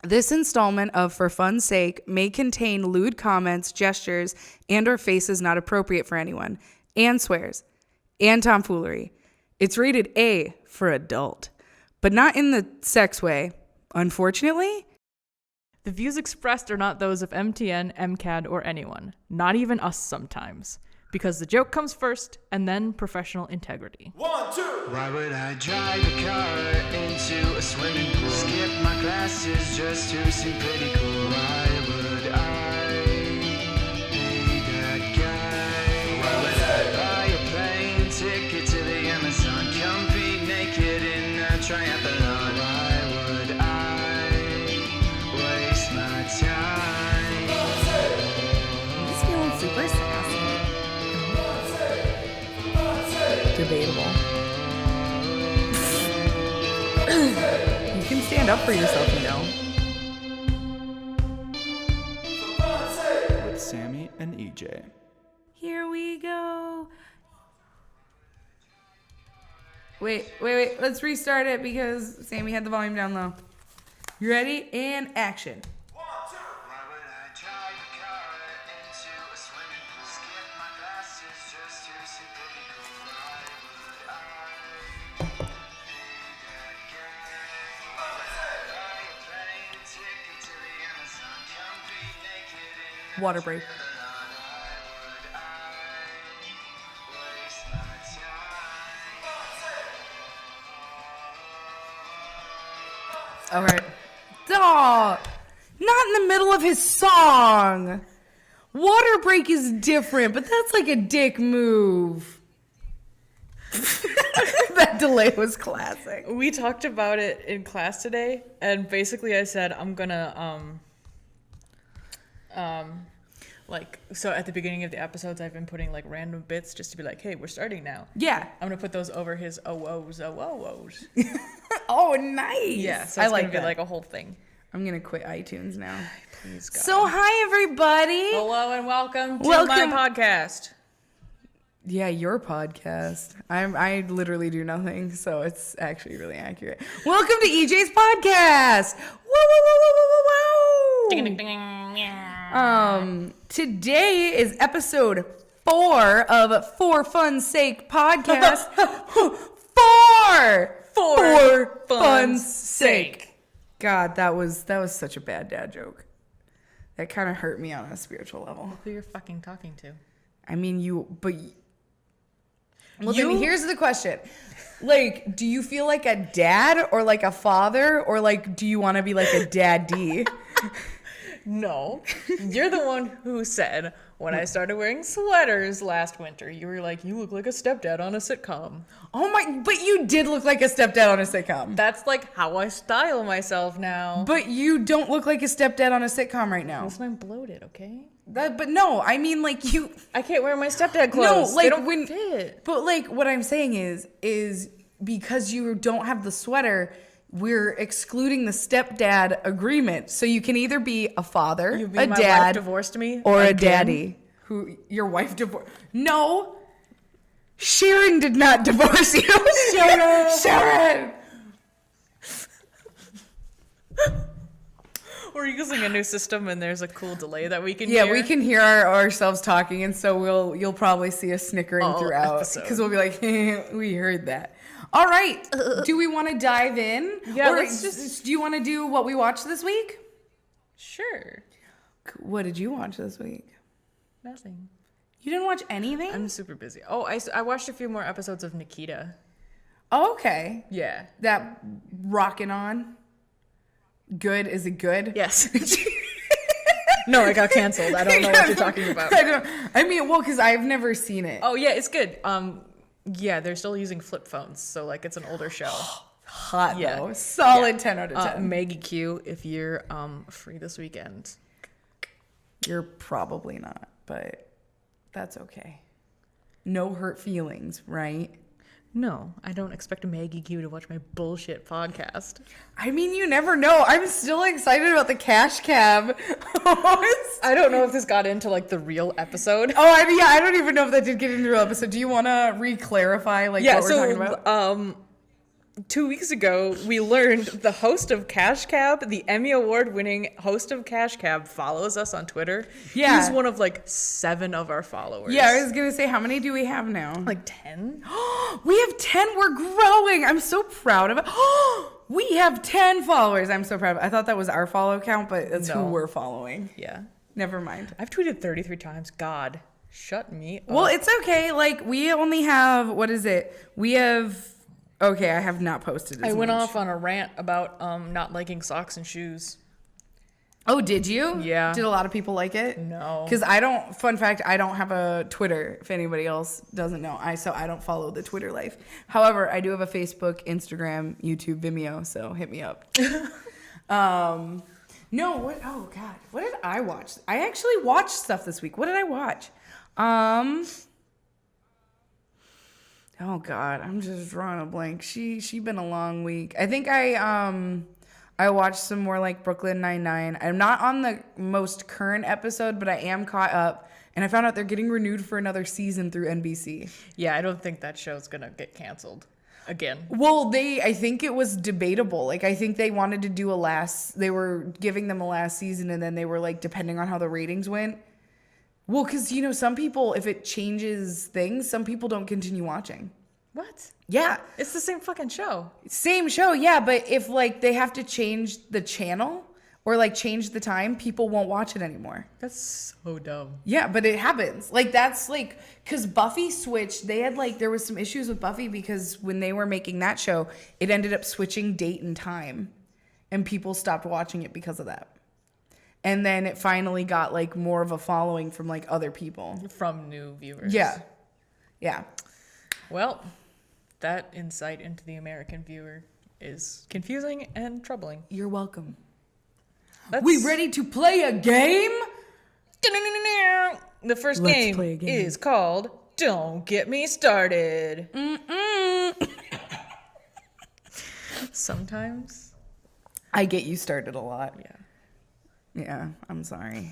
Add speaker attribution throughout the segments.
Speaker 1: This installment of For Fun's Sake may contain lewd comments, gestures, and or faces not appropriate for anyone, and swears, and tomfoolery. It's rated A for adult, but not in the sex way, unfortunately.
Speaker 2: The views expressed are not those of MTN, MCAD, or anyone, not even us sometimes, because the joke comes first and then professional integrity.
Speaker 3: 1, 2.
Speaker 4: Why would I drive a car into a swimming pool? Skip my classes just to seem pretty cool. Why would I be that guy? Why would I buy a plane ticket to the Amazon? Compete naked in a triathlon. Why would I waste my time?
Speaker 1: He's feeling super sassy. Debatable. You can stand up for yourself, you know.
Speaker 3: With Sammy and EJ.
Speaker 1: Here we go. Wait. Let's restart it because Sammy had the volume down low. You ready? And action.
Speaker 4: Why would I drive a car into a swimming pool? Skip my classes just to seem pretty cool. Why would I be that guy? Why would I buy a plane ticket to the Amazon? Compete naked in a
Speaker 1: Water break.
Speaker 4: triathlon. Why would I waste my time?
Speaker 1: All right. Oh, not in the middle of his song. Water break is different, but that's like a dick move. That delay was classic.
Speaker 2: We talked about it in class today, and basically I said I'm gonna so at the beginning of the episodes I've been putting like random bits just to be like, hey, we're starting now.
Speaker 1: Yeah.
Speaker 2: I'm gonna put those over his oh-woes.
Speaker 1: Oh, nice.
Speaker 2: Yeah, so
Speaker 1: I
Speaker 2: it's
Speaker 1: like
Speaker 2: gonna be
Speaker 1: that.
Speaker 2: like a whole thing.
Speaker 1: I'm going to quit iTunes now.
Speaker 2: Please, God.
Speaker 1: So, hi, everybody.
Speaker 2: Hello and welcome to
Speaker 1: Welcome.
Speaker 2: my podcast.
Speaker 1: Yeah, your podcast. I literally do nothing, so it's actually really accurate. Welcome to EJ's podcast. Woo, woo, woo, woo, woo, woo,
Speaker 2: Ding,
Speaker 1: woo.
Speaker 2: ding, ding, yeah.
Speaker 1: Today is episode 4 of For Fun's Sake podcast. For Fun's Sake. God, that was such a bad dad joke. That kind of hurt me on a spiritual level.
Speaker 2: Who you're fucking talking to?
Speaker 1: I mean, then here's the question. Like, do you feel like a dad or like a father, or like, do you want to be like a daddy?
Speaker 2: No, you're the one who said when I started wearing sweaters last winter, you were like, you look like a stepdad on a sitcom.
Speaker 1: Oh my, but you did look like a stepdad on a sitcom.
Speaker 2: That's like how I style myself now.
Speaker 1: But you don't look like a stepdad on a sitcom right now.
Speaker 2: Listen, I'm bloated, okay?
Speaker 1: But no, I mean like you.
Speaker 2: I can't wear my stepdad clothes.
Speaker 1: No, like
Speaker 2: they don't
Speaker 1: when.
Speaker 2: fit.
Speaker 1: But like what I'm saying is because you don't have the sweater, we're excluding the stepdad agreement. So you can either be a father,
Speaker 2: You mean
Speaker 1: a
Speaker 2: my
Speaker 1: dad,
Speaker 2: wife divorced me
Speaker 1: or a
Speaker 2: again?
Speaker 1: daddy. Who your wife divorced? No, Sharon did not divorce you. Sharon.
Speaker 2: We're using a new system, and there's a cool delay that we can
Speaker 1: Yeah,
Speaker 2: hear.
Speaker 1: we can hear ourselves talking, and so you'll probably see us snickering
Speaker 2: All
Speaker 1: throughout
Speaker 2: episode.
Speaker 1: because we'll be like, we heard that. All right, do we want to dive in?
Speaker 2: Yeah,
Speaker 1: or
Speaker 2: let's just-
Speaker 1: do you want to do what we watched this week?
Speaker 2: Sure.
Speaker 1: What did you watch this week?
Speaker 2: Nothing.
Speaker 1: You didn't watch anything?
Speaker 2: I'm super busy. Oh, I watched a few more episodes of Nikita.
Speaker 1: Oh, okay.
Speaker 2: Yeah.
Speaker 1: That rocking on. Good? Is it good?
Speaker 2: Yes. No, it got canceled. I don't know what you're talking about.
Speaker 1: I mean, well, because I've never seen it.
Speaker 2: Oh, yeah, it's good. Yeah, they're still using flip phones, so like it's an older show.
Speaker 1: Hot
Speaker 2: Yeah.
Speaker 1: though. Solid
Speaker 2: Yeah.
Speaker 1: 10 out of 10.
Speaker 2: Maggie Q, if you're free this weekend.
Speaker 1: You're probably not, but that's okay. No hurt feelings, right?
Speaker 2: No, I don't expect Maggie Q to watch my bullshit podcast.
Speaker 1: I mean, you never know. I'm still excited about the cash cab.
Speaker 2: I don't know if this got into like the real episode.
Speaker 1: I don't even know if that did get into the real episode. Do you want to re-clarify what we're talking about?
Speaker 2: 2 weeks ago, we learned the host of Cash Cab, the Emmy Award-winning host of Cash Cab, follows us on Twitter.
Speaker 1: Yeah.
Speaker 2: He's one of like 7 of our followers.
Speaker 1: Yeah, I was going to say, how many do we have now?
Speaker 2: Like 10?
Speaker 1: We have 10. We're growing. I'm so proud of it. We have 10 followers. I'm so proud of it. I thought that was our follow count, but that's who
Speaker 2: No.
Speaker 1: we're following.
Speaker 2: Yeah.
Speaker 1: Never mind.
Speaker 2: I've tweeted 33 times. God, shut me up.
Speaker 1: Well, it's okay. Like, we only have, what is it? We have, okay, I have not posted as
Speaker 2: I went
Speaker 1: much.
Speaker 2: off on a rant about not liking socks and shoes.
Speaker 1: Oh, did you?
Speaker 2: Yeah.
Speaker 1: Did a lot of people like it?
Speaker 2: No.
Speaker 1: Because fun fact, I don't have a Twitter, if anybody else doesn't know. So I don't follow the Twitter life. However, I do have a Facebook, Instagram, YouTube, Vimeo, so hit me up. No, what? Oh, God. What did I watch? I actually watched stuff this week. What did I watch? Oh, God. I'm just drawing a blank. She been a long week. I think I watched some more like Brooklyn Nine-Nine. I'm not on the most current episode, but I am caught up. And I found out they're getting renewed for another season through NBC.
Speaker 2: Yeah, I don't think that show's gonna get canceled again.
Speaker 1: Well, I think it was debatable. Like, I think they wanted to do they were giving them a last season, and then they were like, depending on how the ratings went. Well, because, some people, if it changes things, some people don't continue watching.
Speaker 2: What?
Speaker 1: Yeah.
Speaker 2: It's the same fucking show.
Speaker 1: Same show, yeah, but if like they have to change the channel or like change the time, people won't watch it anymore.
Speaker 2: That's so dumb.
Speaker 1: Yeah, but it happens. Like, that's like, because Buffy switched, they had like, there was some issues with Buffy because when they were making that show, it ended up switching date and time, and people stopped watching it because of that. And then it finally got like more of a following from like other people.
Speaker 2: From new viewers.
Speaker 1: Yeah. Yeah.
Speaker 2: Well, that insight into the American viewer is confusing and troubling.
Speaker 1: You're welcome.
Speaker 2: Let's...
Speaker 1: We ready to play a game?
Speaker 2: The first
Speaker 1: Let's play a
Speaker 2: game
Speaker 1: game.
Speaker 2: is called Don't Get Me Started. Sometimes.
Speaker 1: I get you started a lot.
Speaker 2: Yeah.
Speaker 1: Yeah, I'm sorry.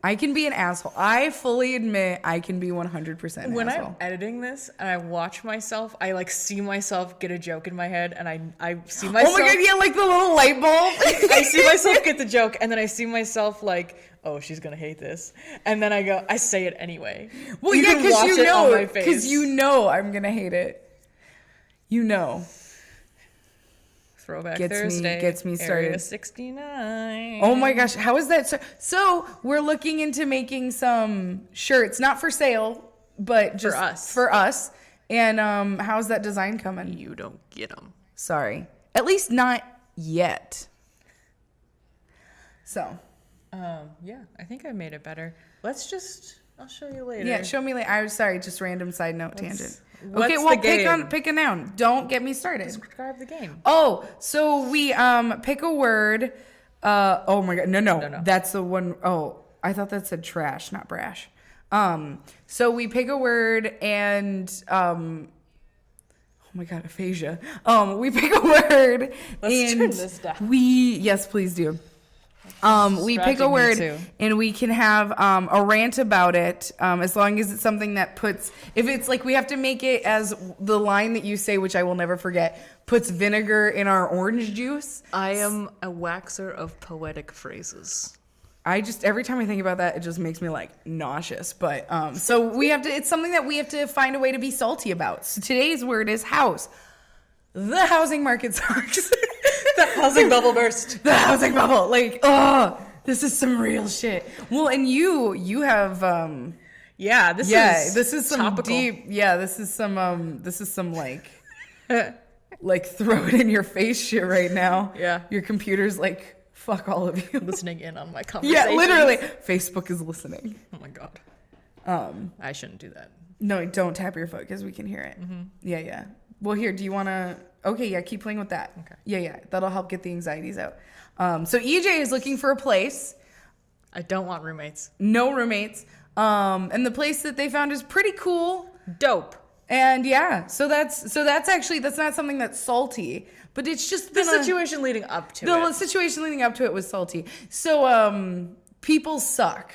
Speaker 1: I can be an asshole. I fully admit I can be 100% an
Speaker 2: When
Speaker 1: asshole.
Speaker 2: I'm editing this and I watch myself, I like see myself get a joke in my head, and I see myself.
Speaker 1: Oh my God, yeah, like the little light bulb.
Speaker 2: I see myself get the joke, and then I see myself like, oh, she's gonna hate this, and then I say it anyway.
Speaker 1: Well,
Speaker 2: You
Speaker 1: yeah,
Speaker 2: can
Speaker 1: because
Speaker 2: watch
Speaker 1: you
Speaker 2: it on
Speaker 1: know,
Speaker 2: my face.
Speaker 1: because you know I'm gonna hate it. You know.
Speaker 2: Throwback
Speaker 1: Gets
Speaker 2: Thursday.
Speaker 1: me started.
Speaker 2: Area 69.
Speaker 1: Oh my gosh, how is that? So we're looking into making some shirts, not for sale, but just For us. And how's that design coming?
Speaker 2: You don't get them.
Speaker 1: Sorry, at least not yet. So.
Speaker 2: Yeah, I think I made it better. I'll show you later.
Speaker 1: Yeah, show me later. I'm sorry, just random side note tangent.
Speaker 2: what's
Speaker 1: Okay, well,
Speaker 2: the game?
Speaker 1: pick a noun. Don't get me started.
Speaker 2: Describe the game.
Speaker 1: Oh, so we pick a word. Oh my God, no. That's the one. Oh, I thought that said trash, not brash. So we pick a word and oh my God, aphasia. We pick a word.
Speaker 2: Let's
Speaker 1: and
Speaker 2: turn this down.
Speaker 1: Yes, please do. We pick a
Speaker 2: Distracting me
Speaker 1: word
Speaker 2: too.
Speaker 1: and we can have a rant about it, as long as it's something that if it's like we have to make it as the line that you say, which I will never forget, puts vinegar in our orange juice.
Speaker 2: I am a waxer of poetic phrases.
Speaker 1: Every time I think about that, it just makes me like nauseous. But so it's something that we have to find a way to be salty about. So today's word is house. The housing market sucks.
Speaker 2: The housing bubble burst.
Speaker 1: The housing bubble. Like, this is some real shit. Well, and you have this is some
Speaker 2: topical.
Speaker 1: deep. Yeah, this is some like like throw it in your face shit right now.
Speaker 2: Yeah.
Speaker 1: Your computer's like, fuck all of you.
Speaker 2: Listening in on my conversation.
Speaker 1: Yeah, literally. Facebook is listening.
Speaker 2: Oh my God. I shouldn't do that.
Speaker 1: No, don't tap your foot because we can hear it. Mm-hmm. Yeah. Well, here, do you want to... Okay, yeah, keep playing with that.
Speaker 2: Okay.
Speaker 1: Yeah. That'll help get the anxieties out. So EJ is looking for a place.
Speaker 2: I don't want roommates.
Speaker 1: No roommates. And the place that they found is pretty cool.
Speaker 2: Dope.
Speaker 1: And yeah, so that's not something that's salty, but it's just
Speaker 2: The situation leading up to it.
Speaker 1: The situation leading up to it was salty. So people suck.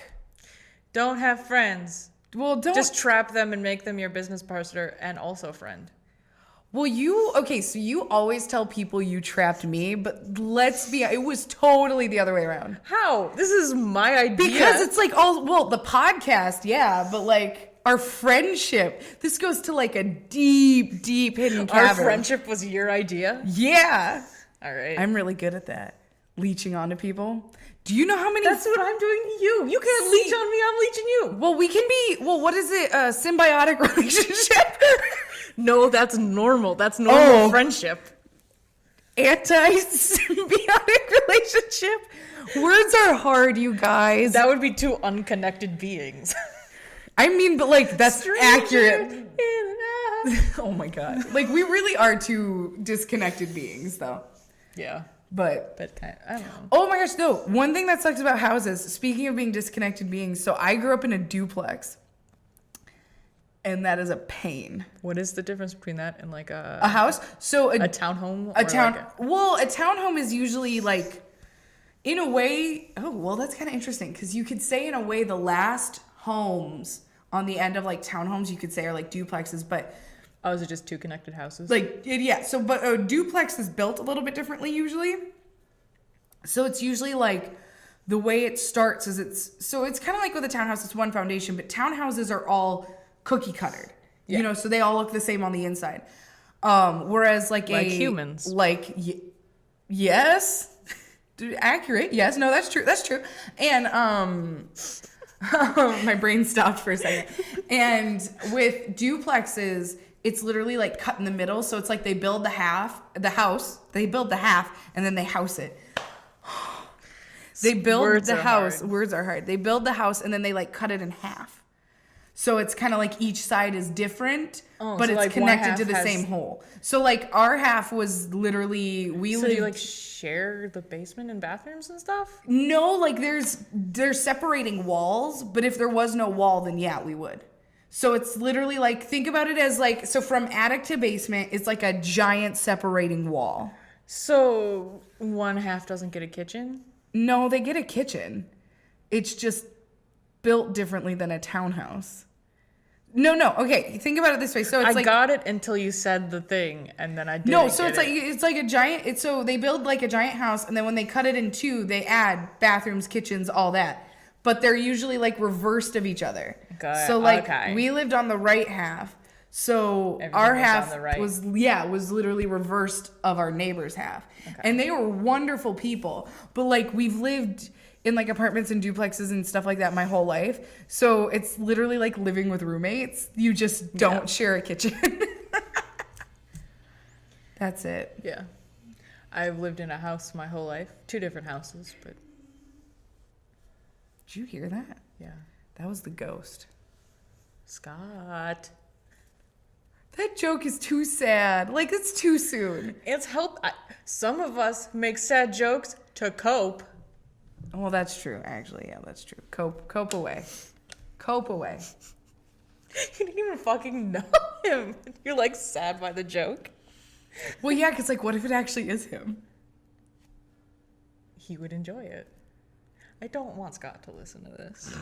Speaker 2: Don't have friends.
Speaker 1: Well, don't
Speaker 2: Just trap them and make them your business partner and also friend.
Speaker 1: Well, so you always tell people you trapped me, but let's be, it was totally the other way around.
Speaker 2: How? This is my idea.
Speaker 1: Because it's like the podcast, yeah, but like our friendship, this goes to like a deep, deep hidden cavern.
Speaker 2: Our friendship was your idea?
Speaker 1: Yeah.
Speaker 2: All right.
Speaker 1: I'm really good at that. Leeching onto people. Do you know how many?
Speaker 2: That's what I'm doing to you. You can't leech on me, I'm leeching you.
Speaker 1: Well, we can be, what is it? A symbiotic relationship?
Speaker 2: No, that's normal. That's normal friendship.
Speaker 1: Anti-symbiotic relationship? Words are hard, you guys.
Speaker 2: That would be two unconnected beings.
Speaker 1: I mean, but like, that's
Speaker 2: Stranger
Speaker 1: accurate.
Speaker 2: in and out.
Speaker 1: Oh my God. Like, we really are two disconnected beings, though.
Speaker 2: Yeah.
Speaker 1: But
Speaker 2: I don't know.
Speaker 1: oh my gosh, no. One thing that sucks about houses, speaking of being disconnected beings, so I grew up in a duplex. And that is a pain.
Speaker 2: What is the difference between that and like
Speaker 1: A house? So
Speaker 2: a townhome?
Speaker 1: A townhome is usually like, in a way, that's kind of interesting. Because you could say in a way the last homes on the end of like townhomes, you could say are like duplexes, but...
Speaker 2: Oh, is it just two connected houses?
Speaker 1: Like, yeah. So, but a duplex is built a little bit differently usually. So it's usually like the way it starts is it's kind of like with a townhouse, it's one foundation, but townhouses are all cookie cuttered, you know, so they all look the same on the inside. Whereas like
Speaker 2: humans,
Speaker 1: yes, accurate. Yes. No, that's true. That's true. And, my brain stopped for a second. And with duplexes, it's literally like cut in the middle. So it's like they build the house, they build the half, and then they house it. They build the house. Words are hard. They build the house, and then they like cut it in half. So it's kind of like each side is different, but it's like connected to the same whole. So like our half was literally,
Speaker 2: So you like share the basement and bathrooms and stuff?
Speaker 1: No, like they're separating walls, but if there was no wall, then yeah, we would. So it's literally like, think about it as like, so from attic to basement, it's like a giant separating wall.
Speaker 2: So one half doesn't get a kitchen?
Speaker 1: No, they get a kitchen. It's just built differently than a townhouse. No. Okay, think about it this way. So it's
Speaker 2: I got it until you said the thing, and then I didn't.
Speaker 1: No, so it's like a giant. So they build like a giant house, and then when they cut it in two, they add bathrooms, kitchens, all that. But they're usually like reversed of each other.
Speaker 2: Got it.
Speaker 1: So like we lived on the right half. So our half was literally reversed of our neighbor's half. Okay. And they were wonderful people. But like we've lived in like apartments and duplexes and stuff like that my whole life. So it's literally like living with roommates. You just don't share a kitchen. That's it.
Speaker 2: Yeah. I've lived in a house my whole life. 2 different houses, but...
Speaker 1: Did you hear that?
Speaker 2: Yeah.
Speaker 1: That was the ghost.
Speaker 2: Scott.
Speaker 1: That joke is too sad. Like, it's too soon.
Speaker 2: It's some of us make sad jokes to cope.
Speaker 1: Well, that's true, actually. Yeah, that's true. Cope away. Cope away.
Speaker 2: You didn't even fucking know him. You're like sad by the joke.
Speaker 1: Well, yeah, because like, what if it actually is him?
Speaker 2: He would enjoy it. I don't want Scott to listen to this.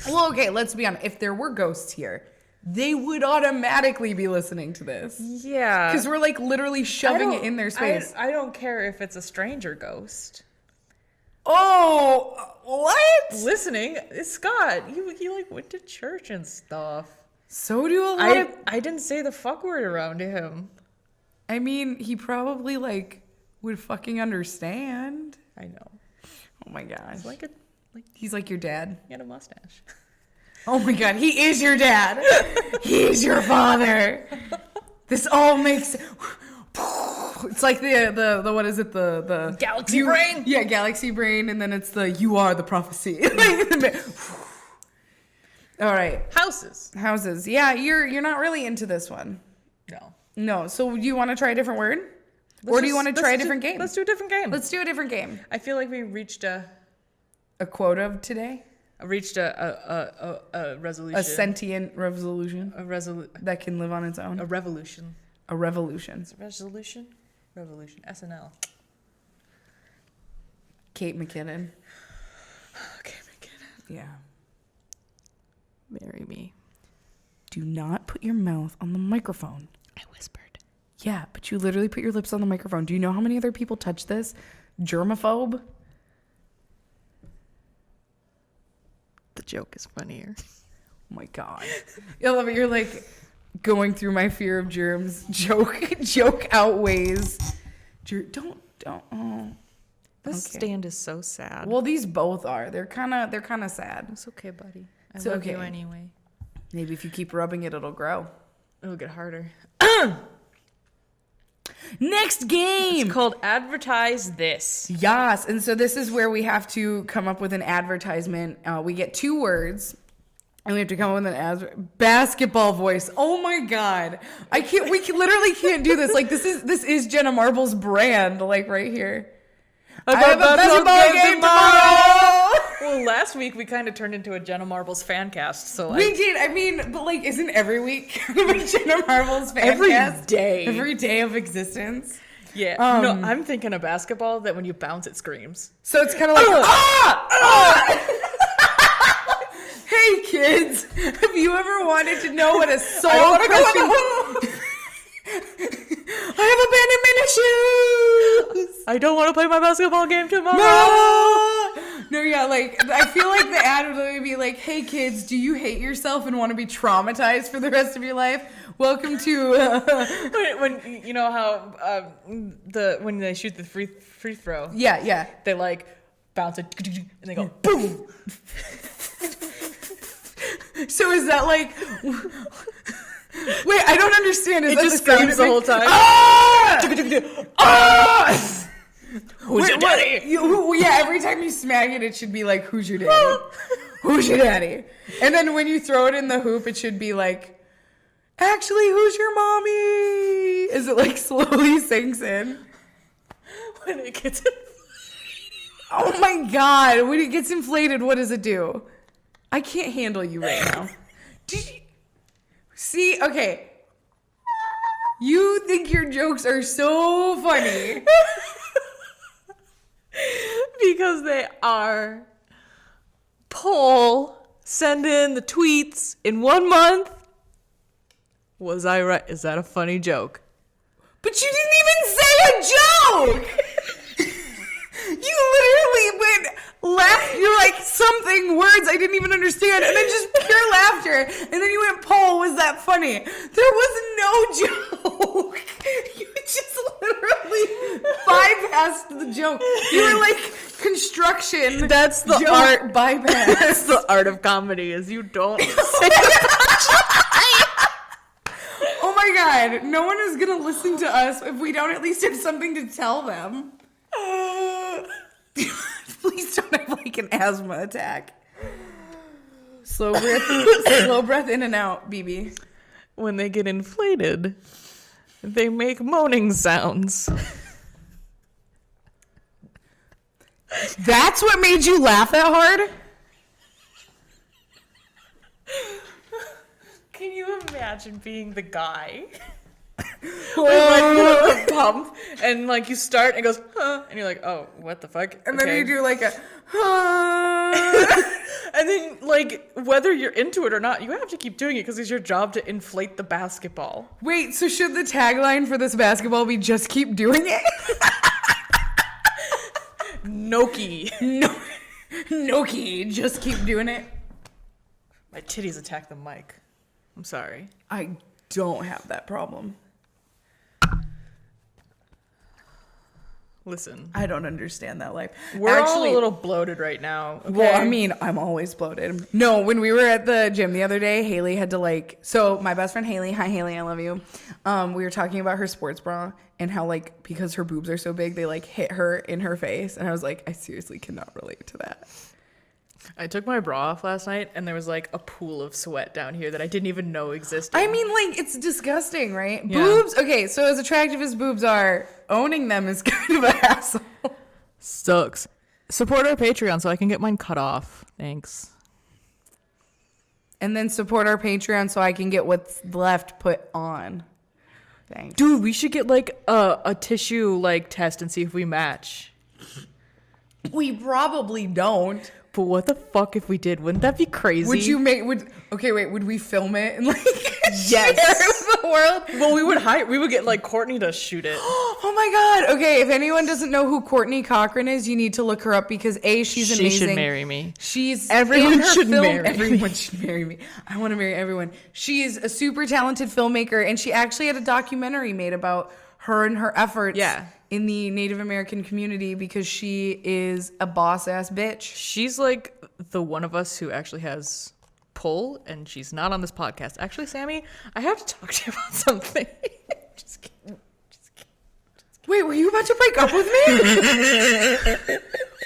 Speaker 1: Well, okay, let's be honest. If there were ghosts here, they would automatically be listening to this.
Speaker 2: Yeah.
Speaker 1: Because we're like literally shoving it in their space.
Speaker 2: I don't care if it's a stranger ghost.
Speaker 1: Oh, what?
Speaker 2: Listening, it's Scott. He like went to church and stuff.
Speaker 1: So do a lot of...
Speaker 2: I didn't say the fuck word around him.
Speaker 1: I mean, he probably like would fucking understand.
Speaker 2: I know.
Speaker 1: Oh my gosh.
Speaker 2: He's
Speaker 1: like your dad.
Speaker 2: He had a mustache.
Speaker 1: Oh my god, he is your dad. He is your father. This all makes... It's like the what is it, the
Speaker 2: galaxy brain?
Speaker 1: Yeah, galaxy brain, and then it's the you are the prophecy. All right. Houses. Yeah, you're not really into this one. No. So do you want to try a different word? Or do you want to try a different game?
Speaker 2: Let's do a different game.
Speaker 1: Let's do a different game.
Speaker 2: I feel like we reached a
Speaker 1: quota of today.
Speaker 2: Reached a resolution.
Speaker 1: A sentient resolution. That can live on its own.
Speaker 2: A revolution.
Speaker 1: A revolution.
Speaker 2: It's a resolution? Revolution. SNL.
Speaker 1: Kate McKinnon.
Speaker 2: Kate McKinnon.
Speaker 1: Yeah.
Speaker 2: Marry me.
Speaker 1: Do not put your mouth on the microphone.
Speaker 2: I whispered.
Speaker 1: Yeah, but you literally put your lips on the microphone. Do you know how many other people touch this? Germaphobe?
Speaker 2: The joke is funnier.
Speaker 1: Oh my God. I love it. You're like going through my fear of germs. Joke outweighs. Don't. Oh.
Speaker 2: This
Speaker 1: Okay.
Speaker 2: stand is so sad.
Speaker 1: Well, these both are. They're kind of sad.
Speaker 2: It's okay, buddy. I
Speaker 1: It's
Speaker 2: love
Speaker 1: okay.
Speaker 2: you anyway.
Speaker 1: Maybe if you keep rubbing it, it'll grow.
Speaker 2: It'll get harder.
Speaker 1: Next game.
Speaker 2: It's called Advertise This.
Speaker 1: Yes, and so this is where we have to come up with an advertisement. We get 2 words, and we have to come up with an basketball voice. Oh my God, I can't. Literally can't do this. Like this is Jenna Marble's brand. Like right here. I have a basketball game tomorrow.
Speaker 2: Well, last week we kind of turned into a Jenna Marbles fan cast. So
Speaker 1: We did. I mean, but like, isn't every week kind of a Jenna Marble's fan
Speaker 2: Every
Speaker 1: cast?
Speaker 2: day.
Speaker 1: Every day of existence.
Speaker 2: yeah. No, I'm thinking of basketball that when you bounce it screams.
Speaker 1: So it's kind of like, Hey kids, have you ever wanted to know what a soul crushing? I have abandonment issues.
Speaker 2: I don't want to play my basketball game tomorrow.
Speaker 1: No, yeah, like I feel like the ad would literally be like, "Hey kids, do you hate yourself and want to be traumatized for the rest of your life? Welcome to."
Speaker 2: when you know how when they shoot the free throw,
Speaker 1: Yeah.
Speaker 2: they like bounce it and they go boom.
Speaker 1: So is that like? Wait, I don't understand. Is
Speaker 2: It
Speaker 1: that
Speaker 2: just
Speaker 1: the sound
Speaker 2: screams the whole
Speaker 1: effect?
Speaker 2: time.
Speaker 1: Ah!
Speaker 2: Who's your daddy?
Speaker 1: Yeah, every time you smack it, it should be like, "Who's your daddy? Who's your daddy?" And then when you throw it in the hoop, it should be like, "Actually, who's your mommy?" As it like slowly sinks in.
Speaker 2: When it gets
Speaker 1: Oh my God! When it gets inflated, what does it do? I can't handle you right now. Did you see? Okay. You think your jokes are so funny.
Speaker 2: because they are. Poll, send in the tweets in 1 month. Was I right? Is that a funny joke?
Speaker 1: But you didn't even say a joke! You literally went laugh. You're like something words I didn't even understand, and then just pure laughter. And then you went, "Paul, was that funny?" There was no joke. You just literally bypassed the joke. You were like construction.
Speaker 2: That's the
Speaker 1: joke
Speaker 2: art
Speaker 1: bypass.
Speaker 2: That's the art of comedy. Is you don't.
Speaker 1: Oh my God! No one is gonna listen to us if we don't at least have something to tell them. Please don't have like an asthma attack. Slow breath in and out, BB.
Speaker 2: When they get inflated, they make moaning sounds.
Speaker 1: That's what made you laugh that hard?
Speaker 2: Can you imagine being the guy? With like the pump, and like you start and it goes, huh, and you're like, oh, what the fuck?
Speaker 1: And then
Speaker 2: Okay.
Speaker 1: you do like a
Speaker 2: And then like whether you're into it or not, you have to keep doing it because it's your job to inflate the basketball.
Speaker 1: Wait, so should the tagline for this basketball be "Just keep doing it"?
Speaker 2: Noki.
Speaker 1: No, Noki, just keep doing it.
Speaker 2: My titties attack the mic. I'm sorry.
Speaker 1: I don't have that problem.
Speaker 2: Listen,
Speaker 1: I don't understand that life.
Speaker 2: we're all a little bloated right now. Okay?
Speaker 1: Well, I mean, I'm always bloated. No, when we were at the gym the other day, Haley had to so my best friend Haley, hi Haley, I love you. We were talking about her sports bra and how because her boobs are so big, they hit her in her face. And I was like, I seriously cannot relate to that.
Speaker 2: I took my bra off last night, and there was a pool of sweat down here that I didn't even know existed.
Speaker 1: I mean, it's disgusting, right?
Speaker 2: Yeah.
Speaker 1: Boobs. Okay, so as attractive as boobs are, owning them is kind of a hassle.
Speaker 2: Sucks. Support our Patreon so I can get mine cut off. Thanks.
Speaker 1: And then support our Patreon so I can get what's left put on. Thanks.
Speaker 2: Dude, we should get a tissue test and see if we match.
Speaker 1: We probably don't.
Speaker 2: But what the fuck if we did? Wouldn't that be crazy?
Speaker 1: Would we film it and like
Speaker 2: Yes.
Speaker 1: share it with the world?
Speaker 2: Well, we would get like Courtney to shoot it.
Speaker 1: Oh my god. Okay, if anyone doesn't know who Courtney Cochran is, you need to look her up because she's amazing.
Speaker 2: She should marry me.
Speaker 1: Everyone should
Speaker 2: marry me.
Speaker 1: Everyone should marry me. I want to marry everyone. She's a super talented filmmaker, and she actually had a documentary made about her and her efforts in the Native American community because she is a boss ass bitch.
Speaker 2: She's like the one of us who actually has pull, and she's not on this podcast. Actually, Sammy, I have to talk to you about something. Just kidding.
Speaker 1: Wait, were you about to break up with me?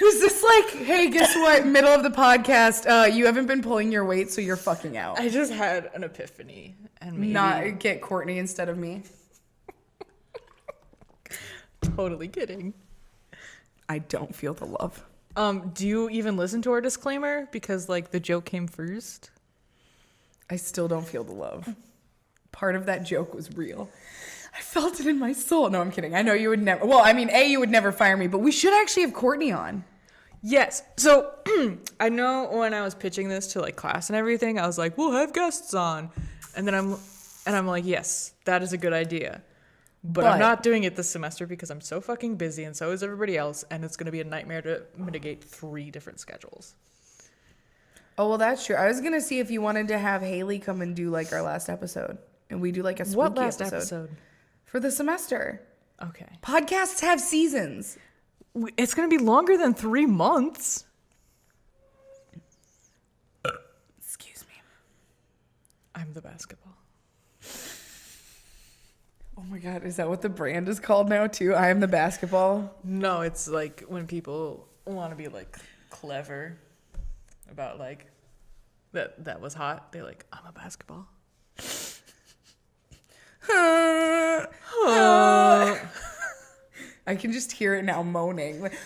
Speaker 1: Was this like, hey, guess what? Middle of the podcast, you haven't been pulling your weight, so you're fucking out.
Speaker 2: I just had an epiphany, and maybe
Speaker 1: Not get Courtney instead of me.
Speaker 2: Totally kidding.
Speaker 1: I don't feel the love.
Speaker 2: Do you even listen to our disclaimer? Because like the joke came first.
Speaker 1: I still don't feel the love. Part of that joke was real. I felt it in my soul. No, I'm kidding. I know you would never. Well, I mean, you would never fire me, but we should actually have Courtney on.
Speaker 2: Yes. So I know when I was pitching this to like class and everything, I was like, we'll have guests on. And then I'm like, yes, that is a good idea. But I'm not doing it this semester because I'm so fucking busy and so is everybody else. And it's going to be a nightmare to mitigate 3 different schedules.
Speaker 1: Oh, well, that's true. I was going to see if you wanted to have Haley come and do like our last episode. And we do like a spooky
Speaker 2: What last episode?
Speaker 1: For the semester.
Speaker 2: Okay.
Speaker 1: Podcasts have seasons.
Speaker 2: It's going to be longer than 3 months.
Speaker 1: Excuse me.
Speaker 2: I'm the basketball.
Speaker 1: Oh my God, is that what the brand is called now too? I am the basketball.
Speaker 2: No, it's like when people want to be like clever about like that was hot. They're like, I'm a basketball.
Speaker 1: I can just hear it now moaning. Like,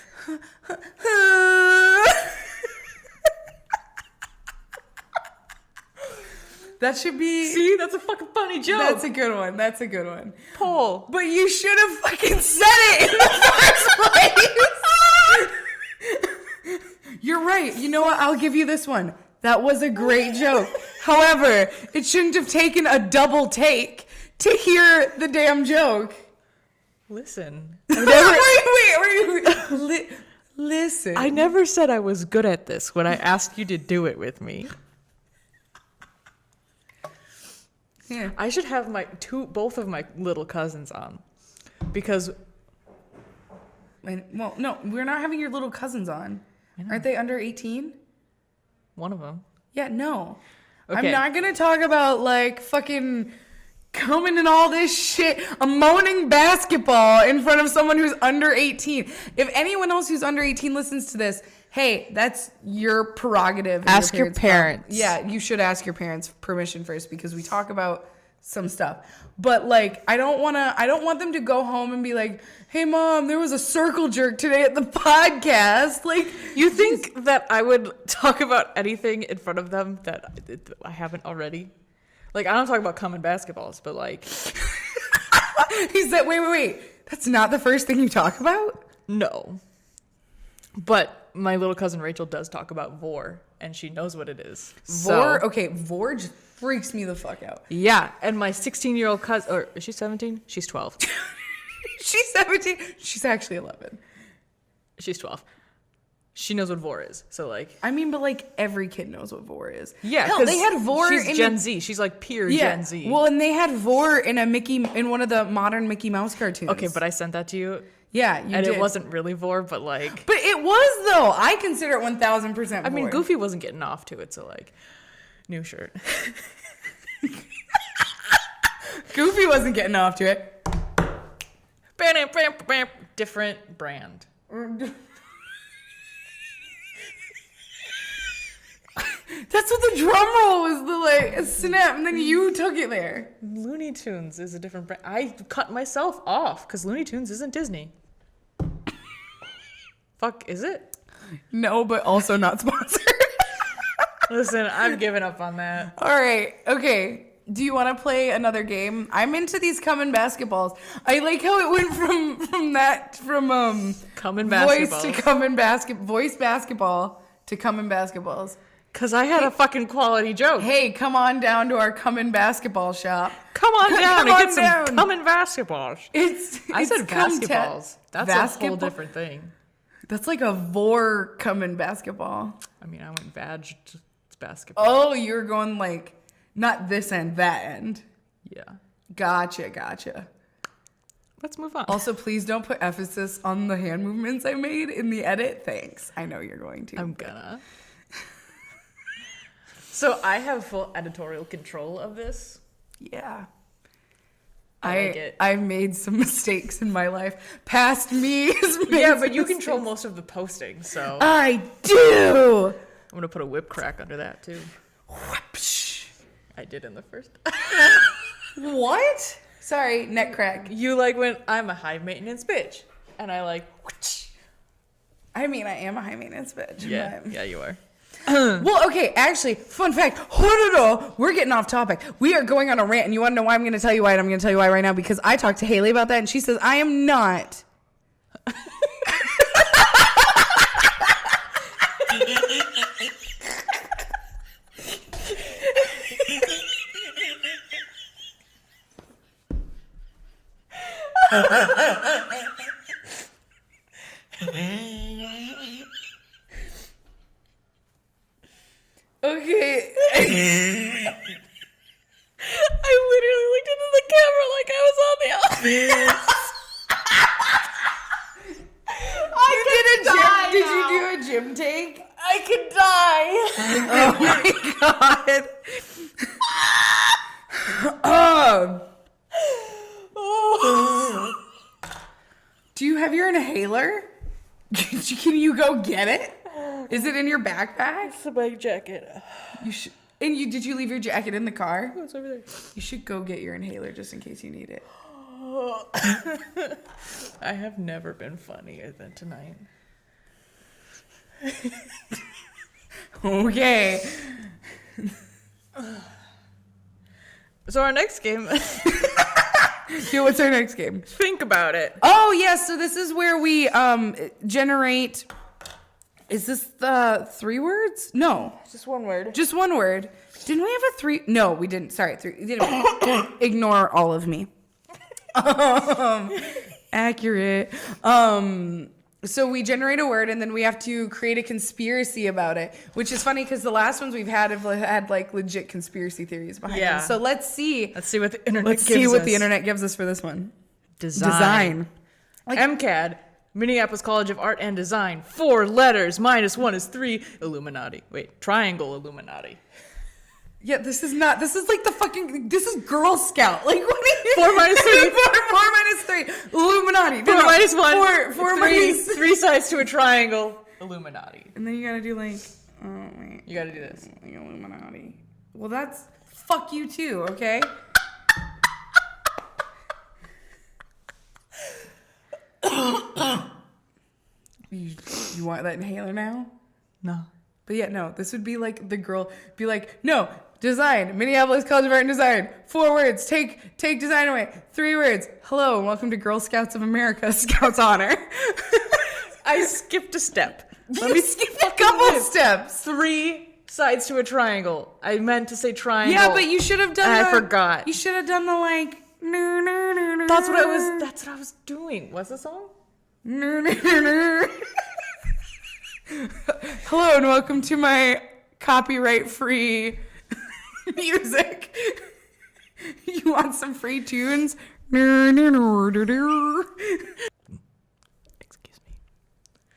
Speaker 1: that should be...
Speaker 2: See, that's a fucking funny joke.
Speaker 1: That's a good one. That's a good one.
Speaker 2: Paul.
Speaker 1: But you should have fucking said it in the first place. You're right. You know what? I'll give you this one. That was a great joke. However, it shouldn't have taken a double take to hear the damn joke.
Speaker 2: Listen.
Speaker 1: Wait. Listen.
Speaker 2: I never said I was good at this when I asked you to do it with me.
Speaker 1: Yeah.
Speaker 2: I should have both of my little cousins on because
Speaker 1: Well, no, we're not having your little cousins on. Aren't they under 18?
Speaker 2: one of them.
Speaker 1: Yeah, no.
Speaker 2: Okay.
Speaker 1: I'm not going to talk about like fucking coming and all this shit. I'm moaning basketball in front of someone who's under 18. If anyone else who's under 18 listens to this, hey, that's your prerogative.
Speaker 2: Ask your parents.
Speaker 1: Yeah, you should ask your parents permission first because we talk about some stuff. But like, I don't want them to go home and be like, hey mom, there was a circle jerk today at the podcast. Like,
Speaker 2: You think that I would talk about anything in front of them that I haven't already? Like, I don't talk about common basketballs, but like...
Speaker 1: he said, wait. That's not the first thing you talk about?
Speaker 2: No. But my little cousin Rachel does talk about vor, and she knows what it is.
Speaker 1: Vor? Okay, vor just freaks me the fuck out.
Speaker 2: Yeah, and my 16-year-old cousin... Or is she 17? She's 12.
Speaker 1: She's 17. She's actually 11.
Speaker 2: She's 12. She knows what vor is. So, like...
Speaker 1: I mean, but, like, every kid knows what vor is.
Speaker 2: Yeah,
Speaker 1: hell, they had vor
Speaker 2: she's
Speaker 1: in
Speaker 2: Gen Z. She's, like, pure Gen Z.
Speaker 1: Well, and they had vor in one of the modern Mickey Mouse cartoons.
Speaker 2: Okay, but I sent that to you.
Speaker 1: Yeah, you
Speaker 2: and
Speaker 1: did.
Speaker 2: it wasn't really vor, but, like...
Speaker 1: But it was, though. I consider it 1,000% vor.
Speaker 2: I mean, Goofy wasn't getting off to it, so, like... New shirt.
Speaker 1: Goofy wasn't getting off to it.
Speaker 2: Different brand.
Speaker 1: That's what the drum roll was, the like snap, and then you took it there.
Speaker 2: Looney Tunes is a different brand. I cut myself off because Looney Tunes isn't Disney. Fuck, is it?
Speaker 1: No, but also not sponsored.
Speaker 2: Listen, I'm giving up on that.
Speaker 1: All right, okay. Do you want to play another game? I'm into these coming basketballs. I like how it went from
Speaker 2: Coming
Speaker 1: voice
Speaker 2: basketballs.
Speaker 1: to coming voice basketball to come in basketballs.
Speaker 2: Because I had a fucking quality joke.
Speaker 1: Hey, come on down to our come in basketball shop.
Speaker 2: Come on down
Speaker 1: Come
Speaker 2: and
Speaker 1: on
Speaker 2: get
Speaker 1: down.
Speaker 2: some coming basketballs. I said
Speaker 1: come
Speaker 2: basketballs. That's a
Speaker 1: basketball?
Speaker 2: whole different thing.
Speaker 1: That's like a vor come in basketball.
Speaker 2: I mean, I went vag to basketball.
Speaker 1: Oh, you're going like not this end, that end.
Speaker 2: Yeah.
Speaker 1: Gotcha.
Speaker 2: Let's move on.
Speaker 1: Also, please don't put emphasis on the hand movements I made in the edit. Thanks. I know you're going to.
Speaker 2: I'm gonna. So I have full editorial control of this.
Speaker 1: Yeah.
Speaker 2: I like it.
Speaker 1: I've made some mistakes in my life. Past me has made
Speaker 2: Yeah,
Speaker 1: some
Speaker 2: but you
Speaker 1: mistakes.
Speaker 2: control most of the posting, so
Speaker 1: I do.
Speaker 2: I'm gonna put a whip crack under that too.
Speaker 1: Whoopsh.
Speaker 2: I did in the first.
Speaker 1: What? Sorry, neck crack.
Speaker 2: You like when I'm a high maintenance bitch, and I like. Whoosh.
Speaker 1: I mean, I am a high maintenance bitch.
Speaker 2: Yeah,
Speaker 1: but-
Speaker 2: yeah, you are.
Speaker 1: Well, okay, actually, fun fact. We're getting off topic. We are going on a rant, and you want to know why I'm going to tell you why? And I'm going to tell you why right now, because I talked to Haley about that, and she says, I am not. Okay.
Speaker 2: I literally looked into the camera like I was on the office.
Speaker 1: Did you do a gym take?
Speaker 2: I could die.
Speaker 1: Oh my god. Do you have your inhaler? Can you go get it? Is it in your backpack?
Speaker 2: It's a bike jacket.
Speaker 1: You should. And did you leave your jacket in the car?
Speaker 2: Oh, it's over there.
Speaker 1: You should go get your inhaler just in case you need it.
Speaker 2: I have never been funnier than tonight.
Speaker 1: Okay.
Speaker 2: So our next game,
Speaker 1: Yeah, what's our next game?
Speaker 2: think about it.
Speaker 1: Oh, yes. So this is where we generate. Is this the 3 words? No,
Speaker 2: Just one word.
Speaker 1: just one word. Didn't we have a 3? No, we didn't. Sorry, 3. Didn't we? Ignore all of me. Accurate. So we generate a word, and then we have to create a conspiracy about it, which is funny because the last ones we've had have had like legit conspiracy theories behind
Speaker 2: Yeah.
Speaker 1: them. So let's see.
Speaker 2: Let's see what the internet
Speaker 1: Let's
Speaker 2: gives
Speaker 1: see what
Speaker 2: us.
Speaker 1: the internet gives us for this one.
Speaker 2: Design. MCAD, Minneapolis College of Art and Design. 4 letters minus 1 is 3. Illuminati. Wait, triangle Illuminati.
Speaker 1: Yeah, this is not. This is like the fucking. This is Girl Scout. Like what?
Speaker 2: 4 minus 3.
Speaker 1: 4 minus 3. Illuminati.
Speaker 2: 4 minus 1.
Speaker 1: 4
Speaker 2: 3,
Speaker 1: minus.
Speaker 2: 3 sides to a triangle. Illuminati.
Speaker 1: And then you gotta do like. Oh wait.
Speaker 2: You gotta do this.
Speaker 1: Like Illuminati. Well, that's fuck you too. Okay. You want that inhaler now?
Speaker 2: No.
Speaker 1: But yeah, no, this would be like the girl be like, no, design, Minneapolis College of Art and Design. 4 words, take design away. 3 words, hello and welcome to Girl Scouts of America, Scouts Honor.
Speaker 2: I skipped a step.
Speaker 1: Let me skip a couple steps.
Speaker 2: 3 sides to a triangle. I meant to say triangle.
Speaker 1: Yeah, but you should have done
Speaker 2: And
Speaker 1: the,
Speaker 2: I forgot.
Speaker 1: You should have done the like, no.
Speaker 2: That's what I was doing. What's the song?
Speaker 1: Hello and welcome to my copyright-free music. You want some free tunes?
Speaker 2: Excuse me.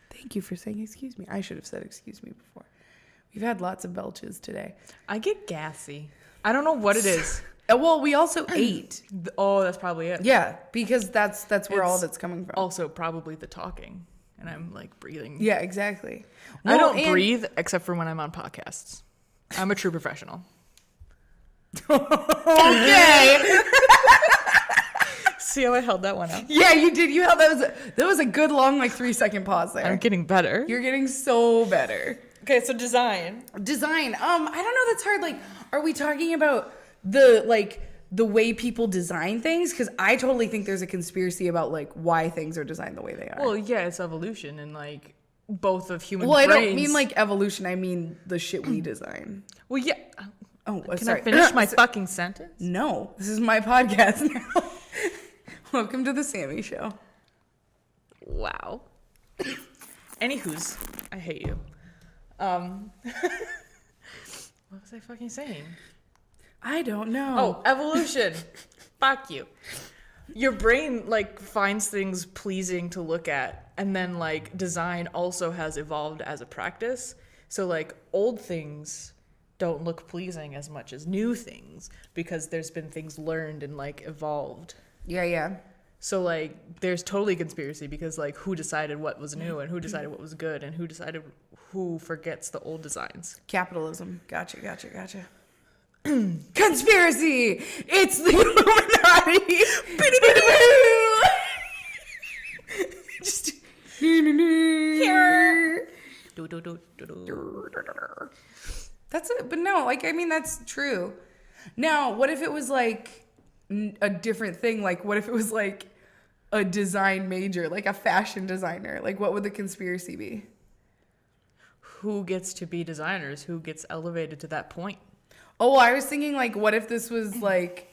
Speaker 1: Thank you for saying excuse me. I should have said excuse me before. We've had lots of belches today.
Speaker 2: I get gassy. I don't know what it is.
Speaker 1: Well, we also ate.
Speaker 2: Oh, that's probably it.
Speaker 1: Yeah, because that's where all
Speaker 2: It's
Speaker 1: that's coming from.
Speaker 2: Also, probably the talking. And I'm like breathing.
Speaker 1: Yeah, exactly.
Speaker 2: I
Speaker 1: Well,
Speaker 2: don't breathe except for when I'm on podcasts. I'm a true professional.
Speaker 1: Okay.
Speaker 2: See how I held that one out?
Speaker 1: Yeah, you did. You held that was a good long like 3-second pause there.
Speaker 2: I'm getting better.
Speaker 1: You're getting so better.
Speaker 2: Okay, so design.
Speaker 1: Design. I don't know. That's hard. Like, are we talking about the way people design things? Because I totally think there's a conspiracy about like why things are designed the way they are.
Speaker 2: Well, yeah, it's evolution and like both of human
Speaker 1: Well, I
Speaker 2: brains.
Speaker 1: don't mean like evolution. I mean the shit we design.
Speaker 2: Well, yeah.
Speaker 1: Oh,
Speaker 2: Can
Speaker 1: sorry.
Speaker 2: I finish my fucking sentence?
Speaker 1: No, this is my podcast now. Welcome to the Sammy Show.
Speaker 2: Wow. Anywho's, I hate you. What was I fucking saying?
Speaker 1: I don't know.
Speaker 2: Oh, evolution. Fuck you. Your brain like finds things pleasing to look at, and then like design also has evolved as a practice. So like old things don't look pleasing as much as new things because there's been things learned and like evolved.
Speaker 1: Yeah.
Speaker 2: So like there's totally conspiracy because like who decided what was new and who decided what was good and who decided who forgets the old designs.
Speaker 1: Capitalism. Gotcha. Conspiracy! It's the Illuminati! Just here. That's it. But no, like, I mean, that's true. Now, what if it was like a different thing? Like, what if it was like a design major, like a fashion designer? Like, what would the conspiracy be?
Speaker 2: Who gets to be designers? Who gets elevated to that point?
Speaker 1: Oh, well, I was thinking, like, what if this was, like,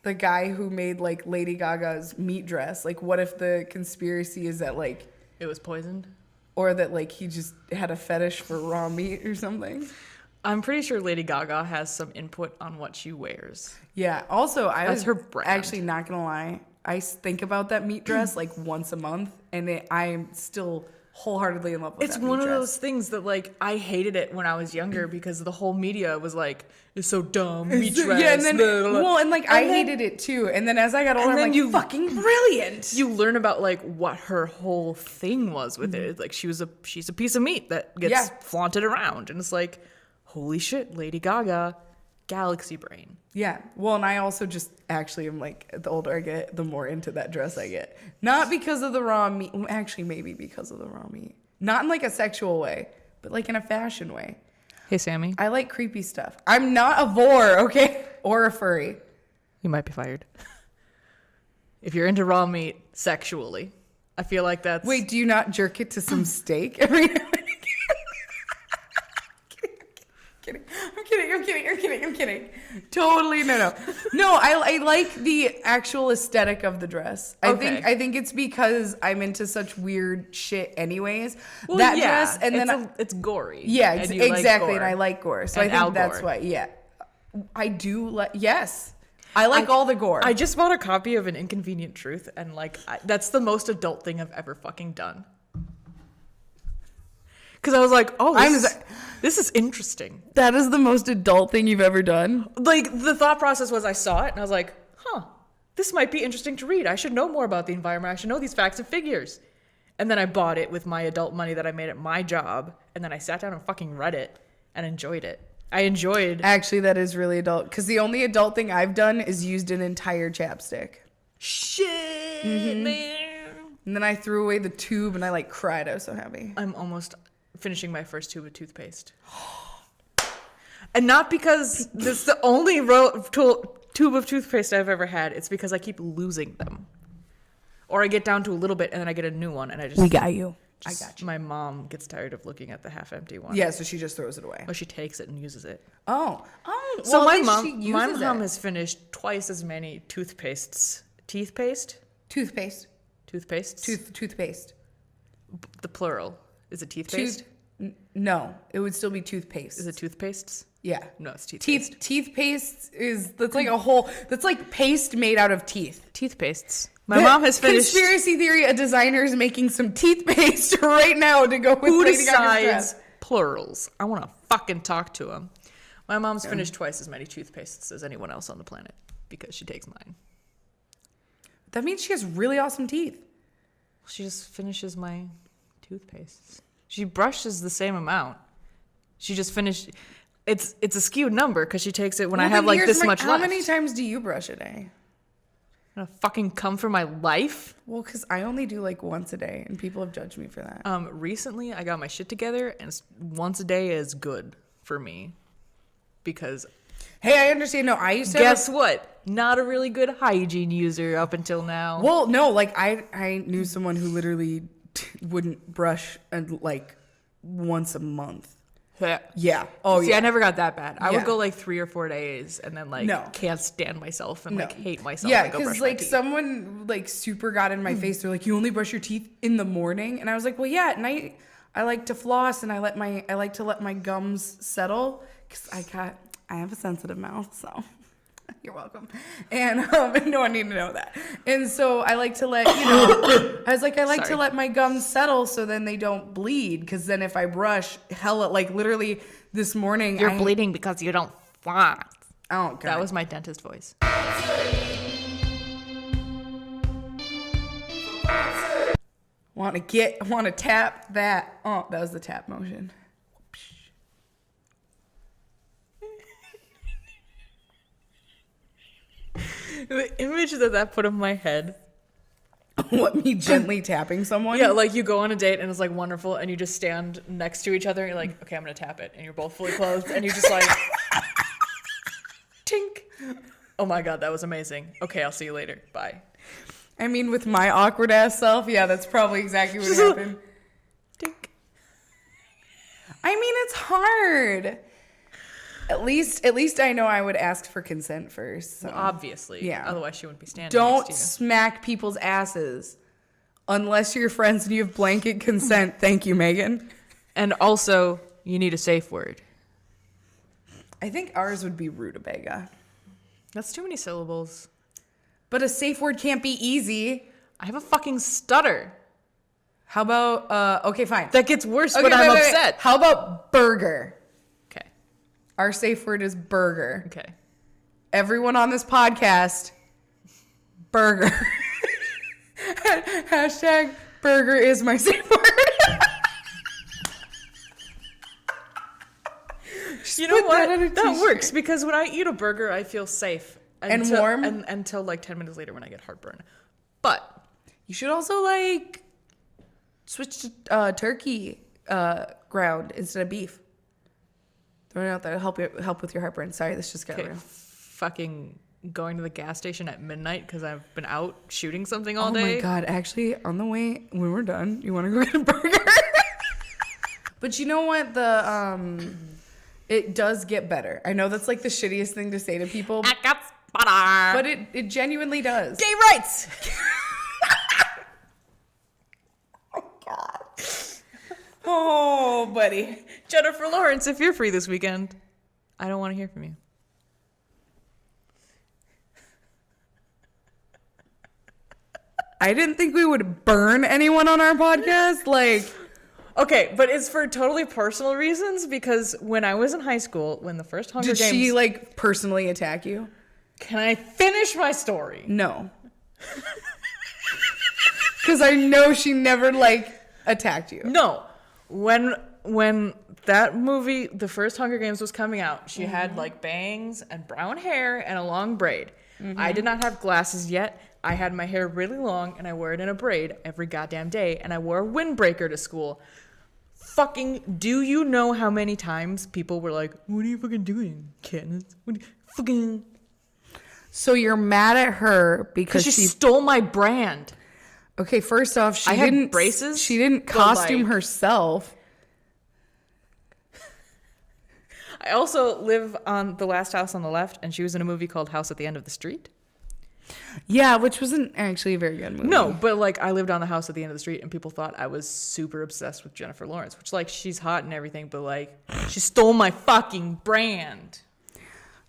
Speaker 1: the guy who made, like, Lady Gaga's meat dress? Like, what if the conspiracy is that, like...
Speaker 2: It was poisoned?
Speaker 1: Or that, like, he just had a fetish for raw meat or something?
Speaker 2: I'm pretty sure Lady Gaga has some input on what she wears.
Speaker 1: Yeah. Also, I
Speaker 2: That's
Speaker 1: was
Speaker 2: her brand.
Speaker 1: actually not going to lie. I think about that meat dress, like, once a month, and I am still... wholeheartedly in love with
Speaker 2: It's
Speaker 1: that
Speaker 2: one
Speaker 1: meat
Speaker 2: of
Speaker 1: dress.
Speaker 2: those things that like I hated it when I was younger because the whole media was like, it's so dumb, meat dress.
Speaker 1: Yeah, and then
Speaker 2: blah, blah, blah.
Speaker 1: well, and like I hated it too. And then as I got older, I'm like, fucking brilliant.
Speaker 2: You learn about like what her whole thing was with it. Like she's a piece of meat that gets flaunted around, and it's like, holy shit, Lady Gaga, galaxy brain.
Speaker 1: Yeah. Well, and I also just actually am like, the older I get, the more into that dress I get. Not because of the raw meat. Well, actually, maybe because of the raw meat. Not in like a sexual way, but like in a fashion way.
Speaker 2: Hey, Sammy.
Speaker 1: I like creepy stuff. I'm not a vor, okay? Or a furry.
Speaker 2: You might be fired. If you're into raw meat sexually, I feel like that's...
Speaker 1: Wait, do you not jerk it to some steak every now and again? I'm kidding. Totally, no. No, I like the actual aesthetic of the dress. I think it's because I'm into such weird shit anyways.
Speaker 2: Well,
Speaker 1: that
Speaker 2: yeah,
Speaker 1: dress, and then
Speaker 2: it's gory.
Speaker 1: Yeah,
Speaker 2: and you
Speaker 1: exactly,
Speaker 2: like
Speaker 1: and I like gore. So
Speaker 2: And
Speaker 1: I think
Speaker 2: Al
Speaker 1: that's
Speaker 2: Gore.
Speaker 1: why, yeah. I do like, yes. I like all the gore.
Speaker 2: I just bought a copy of An Inconvenient Truth, and like that's the most adult thing I've ever fucking done. Because I was like, oh, this is interesting.
Speaker 1: That is the most adult thing you've ever done?
Speaker 2: Like, the thought process was I saw it, and I was like, huh, this might be interesting to read. I should know more about the environment. I should know these facts and figures. And then I bought it with my adult money that I made at my job, and then I sat down and fucking read it and enjoyed it. I enjoyed...
Speaker 1: Actually, that is really adult. Because the only adult thing I've done is used an entire chapstick.
Speaker 2: Shit, man.
Speaker 1: And then I threw away the tube, and I, like, cried. I was so happy.
Speaker 2: I'm almost finishing my first tube of toothpaste. And not because this is the only tube of toothpaste I've ever had. It's because I keep losing them. Or I get down to a little bit and then I get a new one and I just...
Speaker 1: We got you. I got you.
Speaker 2: My mom gets tired of looking at the half-empty one.
Speaker 1: Yeah, so she just throws it away.
Speaker 2: Or she takes it and uses it.
Speaker 1: Oh.
Speaker 2: So
Speaker 1: well,
Speaker 2: my mom has finished twice as many toothpastes. Toothpaste?
Speaker 1: Toothpaste.
Speaker 2: Toothpastes?
Speaker 1: Toothpaste.
Speaker 2: The plural. Is it toothpaste?
Speaker 1: No, it would still be toothpaste.
Speaker 2: Is it toothpastes?
Speaker 1: Yeah.
Speaker 2: No, it's toothpaste.
Speaker 1: Teeth paste that's like a whole, that's like paste made out of teeth.
Speaker 2: Toothpastes. My mom has finished...
Speaker 1: Conspiracy theory, a designer is making some teeth paste right now to go with
Speaker 2: Who
Speaker 1: Lady Gaga's
Speaker 2: decides
Speaker 1: dress.
Speaker 2: plurals? I want to fucking talk to him. My mom's finished twice as many toothpastes as anyone else on the planet because she takes mine.
Speaker 1: That means she has really awesome teeth.
Speaker 2: She just finishes my toothpastes. She brushes the same amount. She just finished... It's a skewed number because she takes it when I have like this much
Speaker 1: How
Speaker 2: left.
Speaker 1: many times do you brush a day?
Speaker 2: I'm gonna fucking come for my life?
Speaker 1: Well, because I only do like once a day, and people have judged me for that.
Speaker 2: Recently, I got my shit together, and once a day is good for me because...
Speaker 1: Hey, I understand. No, I used to...
Speaker 2: Guess what? Not a really good hygiene user up until now.
Speaker 1: Well, no, like I knew someone who literally wouldn't brush like once a month.
Speaker 2: Yeah.
Speaker 1: Yeah. Oh,
Speaker 2: See,
Speaker 1: yeah.
Speaker 2: I never got that bad. I
Speaker 1: Yeah.
Speaker 2: would go like 3 or 4 days and then like
Speaker 1: No.
Speaker 2: can't stand myself and like hate myself.
Speaker 1: Yeah,
Speaker 2: and go brush
Speaker 1: because
Speaker 2: my
Speaker 1: like
Speaker 2: teeth.
Speaker 1: someone like super got in my face. They're like, "You only brush your teeth in the morning," and I was like, "Well, yeah, at night I like to floss and I like to let my gums settle because I have a sensitive mouth, so." You're welcome. And no one needed to know that. And so I like to let, I was like, I like to let my gums settle so then they don't bleed. Because then if I brush, hella, like literally this morning.
Speaker 2: You're bleeding because you don't floss.
Speaker 1: Oh, God.
Speaker 2: That was my dentist voice.
Speaker 1: Want to tap that. Oh, that was the tap motion.
Speaker 2: The image that put in my head.
Speaker 1: What, me gently tapping someone?
Speaker 2: Yeah, like you go on a date and it's like wonderful and you just stand next to each other and you're like, okay, I'm going to tap it. And you're both fully clothed and you're just like, tink. Oh my God, that was amazing. Okay, I'll see you later. Bye.
Speaker 1: I mean, with my awkward ass self, yeah, that's probably exactly what happened.
Speaker 2: Tink.
Speaker 1: I mean, it's hard. At least I know I would ask for consent first. So.
Speaker 2: Well, obviously.
Speaker 1: Yeah.
Speaker 2: Otherwise she wouldn't be standing
Speaker 1: Don't
Speaker 2: next to you.
Speaker 1: smack people's asses unless you're friends and you have blanket consent. Thank you, Megan.
Speaker 2: And also, you need a safe word.
Speaker 1: I think ours would be rutabaga.
Speaker 2: That's too many syllables.
Speaker 1: But a safe word can't be easy.
Speaker 2: I have a fucking stutter.
Speaker 1: How about, okay, fine.
Speaker 2: That gets worse
Speaker 1: Okay,
Speaker 2: when I'm
Speaker 1: wait.
Speaker 2: upset.
Speaker 1: How about burger?
Speaker 2: Okay.
Speaker 1: Our safe word is burger.
Speaker 2: Okay.
Speaker 1: Everyone on this podcast, burger. Hashtag burger is my safe word.
Speaker 2: You know
Speaker 1: put that
Speaker 2: what?
Speaker 1: on a
Speaker 2: That
Speaker 1: t-shirt.
Speaker 2: works because when I eat a burger, I feel safe.
Speaker 1: And
Speaker 2: Until-
Speaker 1: warm?
Speaker 2: until like 10 minutes later when I get heartburn. But
Speaker 1: You should also like switch to turkey ground instead of beef. Throw it out there to help with your heartburn. Sorry, this just got
Speaker 2: okay,
Speaker 1: real.
Speaker 2: fucking going to the gas station at midnight because I've been out shooting something all
Speaker 1: Oh
Speaker 2: day.
Speaker 1: my God! Actually, on the way when we're done, you want to go get a burger? But you know what? It does get better. I know that's like the shittiest thing to say to people,
Speaker 2: I got spotter.
Speaker 1: but it genuinely does.
Speaker 2: Gay rights.
Speaker 1: Oh, buddy.
Speaker 2: Jennifer Lawrence, if you're free this weekend, I don't want to hear from you.
Speaker 1: I didn't think we would burn anyone on our podcast. Like,
Speaker 2: Okay, but it's for totally personal reasons because when I was in high school, when the first Hunger
Speaker 1: did
Speaker 2: Games...
Speaker 1: she like personally attack you?
Speaker 2: Can I finish my story?
Speaker 1: No. Because I know she never like attacked you.
Speaker 2: No. When that movie, the first Hunger Games was coming out, she had like bangs and brown hair and a long braid. I did not have glasses yet. I had my hair really long and I wore it in a braid every goddamn day and I wore a windbreaker to school. Fucking, do you know how many times people were like, what are you fucking doing, Katniss? What are you fucking...
Speaker 1: So you're mad at her because
Speaker 2: She
Speaker 1: she
Speaker 2: stole my brand.
Speaker 1: okay, first off, she
Speaker 2: I had
Speaker 1: didn't
Speaker 2: braces,
Speaker 1: She didn't
Speaker 2: but,
Speaker 1: costume
Speaker 2: like-
Speaker 1: herself.
Speaker 2: I also live on the last house on the left and she was in a movie called House at the End of the Street.
Speaker 1: Yeah, which wasn't actually a very good movie.
Speaker 2: No, but like I lived on the house at the end of the street and people thought I was super obsessed with Jennifer Lawrence, which like she's hot and everything, but like she stole my fucking brand.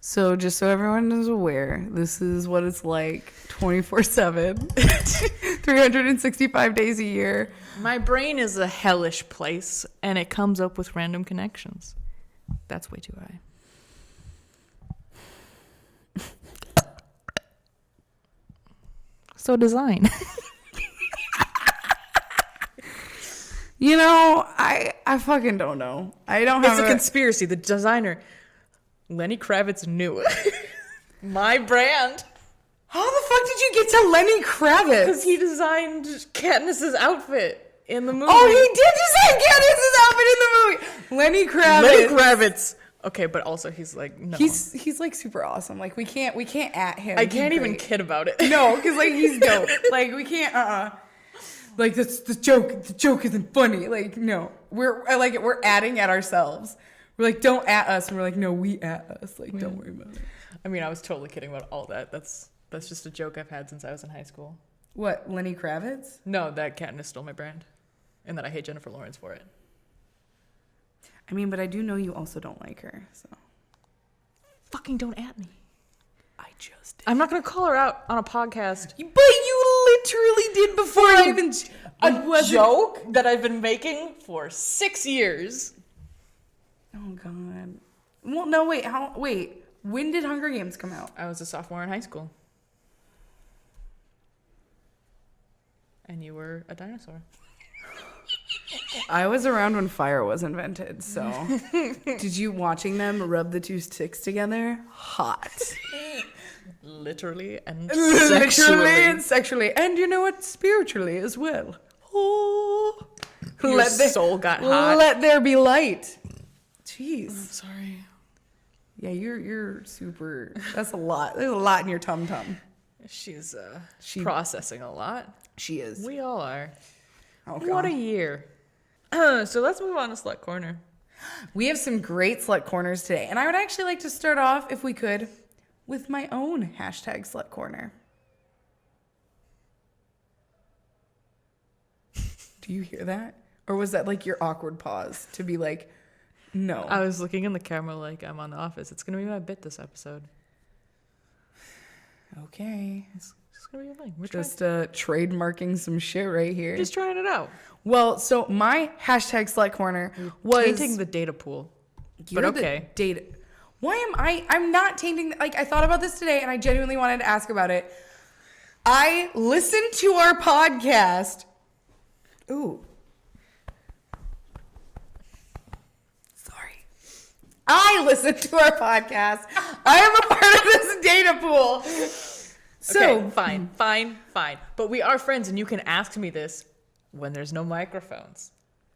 Speaker 1: So just so everyone is aware, this is what it's like 24/7, 365 days a year.
Speaker 2: My brain is a hellish place and it comes up with random connections. That's way too high. So design.
Speaker 1: You know, I fucking don't know. I don't have
Speaker 2: It's a conspiracy. The designer, Lenny Kravitz, knew it. My brand.
Speaker 1: How the fuck did you get to Lenny Kravitz?
Speaker 2: Because he designed Katniss's outfit in the movie.
Speaker 1: Oh, he did design Katniss's outfit in the movie. Lenny Kravitz.
Speaker 2: Lenny Kravitz. Okay, but also he's like, no.
Speaker 1: He's like super awesome. Like we can't at him.
Speaker 2: I
Speaker 1: He's
Speaker 2: can't even
Speaker 1: great.
Speaker 2: kid about it.
Speaker 1: No, because like he's dope. Like we can't. like that's the joke. The joke isn't funny. Like, no, I like it. We're adding at ourselves. We're like, don't at us. And we're like, no, we at us. Like, don't worry about it.
Speaker 2: I mean, I was totally kidding about all that. That's just a joke I've had since I was in high school.
Speaker 1: What, Lenny Kravitz?
Speaker 2: No, that Katniss stole my brand. And that I hate Jennifer Lawrence for it.
Speaker 1: I mean, but I do know you also don't like her, so.
Speaker 2: Fucking don't at me.
Speaker 1: I just did.
Speaker 2: I'm not going to call her out on a podcast.
Speaker 1: But you literally did before I even...
Speaker 2: A joke that I've been making for 6 years.
Speaker 1: Oh, God. Well, no, wait. When did Hunger Games come out?
Speaker 2: I was a sophomore in high school. And you were a dinosaur.
Speaker 1: I was around when fire was invented, so. Did you watching them rub the two sticks together? Hot.
Speaker 2: Literally and
Speaker 1: sexually. And you know what? Spiritually as well. Oh.
Speaker 2: Your soul got hot.
Speaker 1: Let there be light. Jeez.
Speaker 2: I'm sorry.
Speaker 1: Yeah, you're super. That's a lot. There's a lot in your tum-tum.
Speaker 2: She's processing a lot.
Speaker 1: She is.
Speaker 2: We all are.
Speaker 1: Oh, God.
Speaker 2: What a year. So let's move on to Slut Corner.
Speaker 1: We have some great slut corners today. And I would actually like to start off, if we could, with my own hashtag slut corner. Do you hear that? Or was that like your awkward pause to be like, no?
Speaker 2: I was looking in the camera like I'm on The Office. It's going to be my bit this episode.
Speaker 1: Okay.
Speaker 2: It's going to be a thing. We're
Speaker 1: just trademarking some shit right here.
Speaker 2: Just trying it out.
Speaker 1: Well, so my hashtag slut corner was...
Speaker 2: Tainting the data pool. But okay.
Speaker 1: Data. Why am I'm not tainting... Like, I thought about this today, and I genuinely wanted to ask about it. I listened to our podcast... Ooh. Sorry. I listened to our podcast. I am a part of this data pool. So
Speaker 2: okay, fine. But we are friends, and you can ask me this when there's no microphones.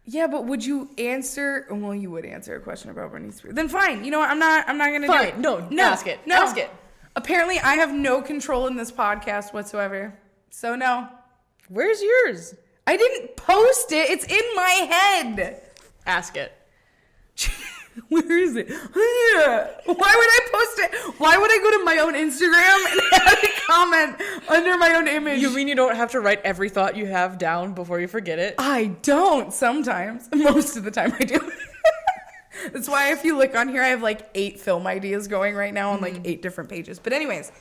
Speaker 1: Yeah, but would you answer? Well, you would answer a question about Britney Spears. Then fine. You know what? I'm not gonna do it.
Speaker 2: No. Ask it. Ask it.
Speaker 1: Apparently, I have no control in this podcast whatsoever. So no.
Speaker 2: Where's yours?
Speaker 1: I didn't post it. It's in my head.
Speaker 2: Ask it.
Speaker 1: Where is it? Why would I post it? Why would I go to my own Instagram and add a comment under my own image?
Speaker 2: You mean you don't have to write every thought you have down before you forget it?
Speaker 1: I don't sometimes. Most of the time I do. That's why if you look on here, I have like 8 film ideas going right now on like 8 different pages. But anyways,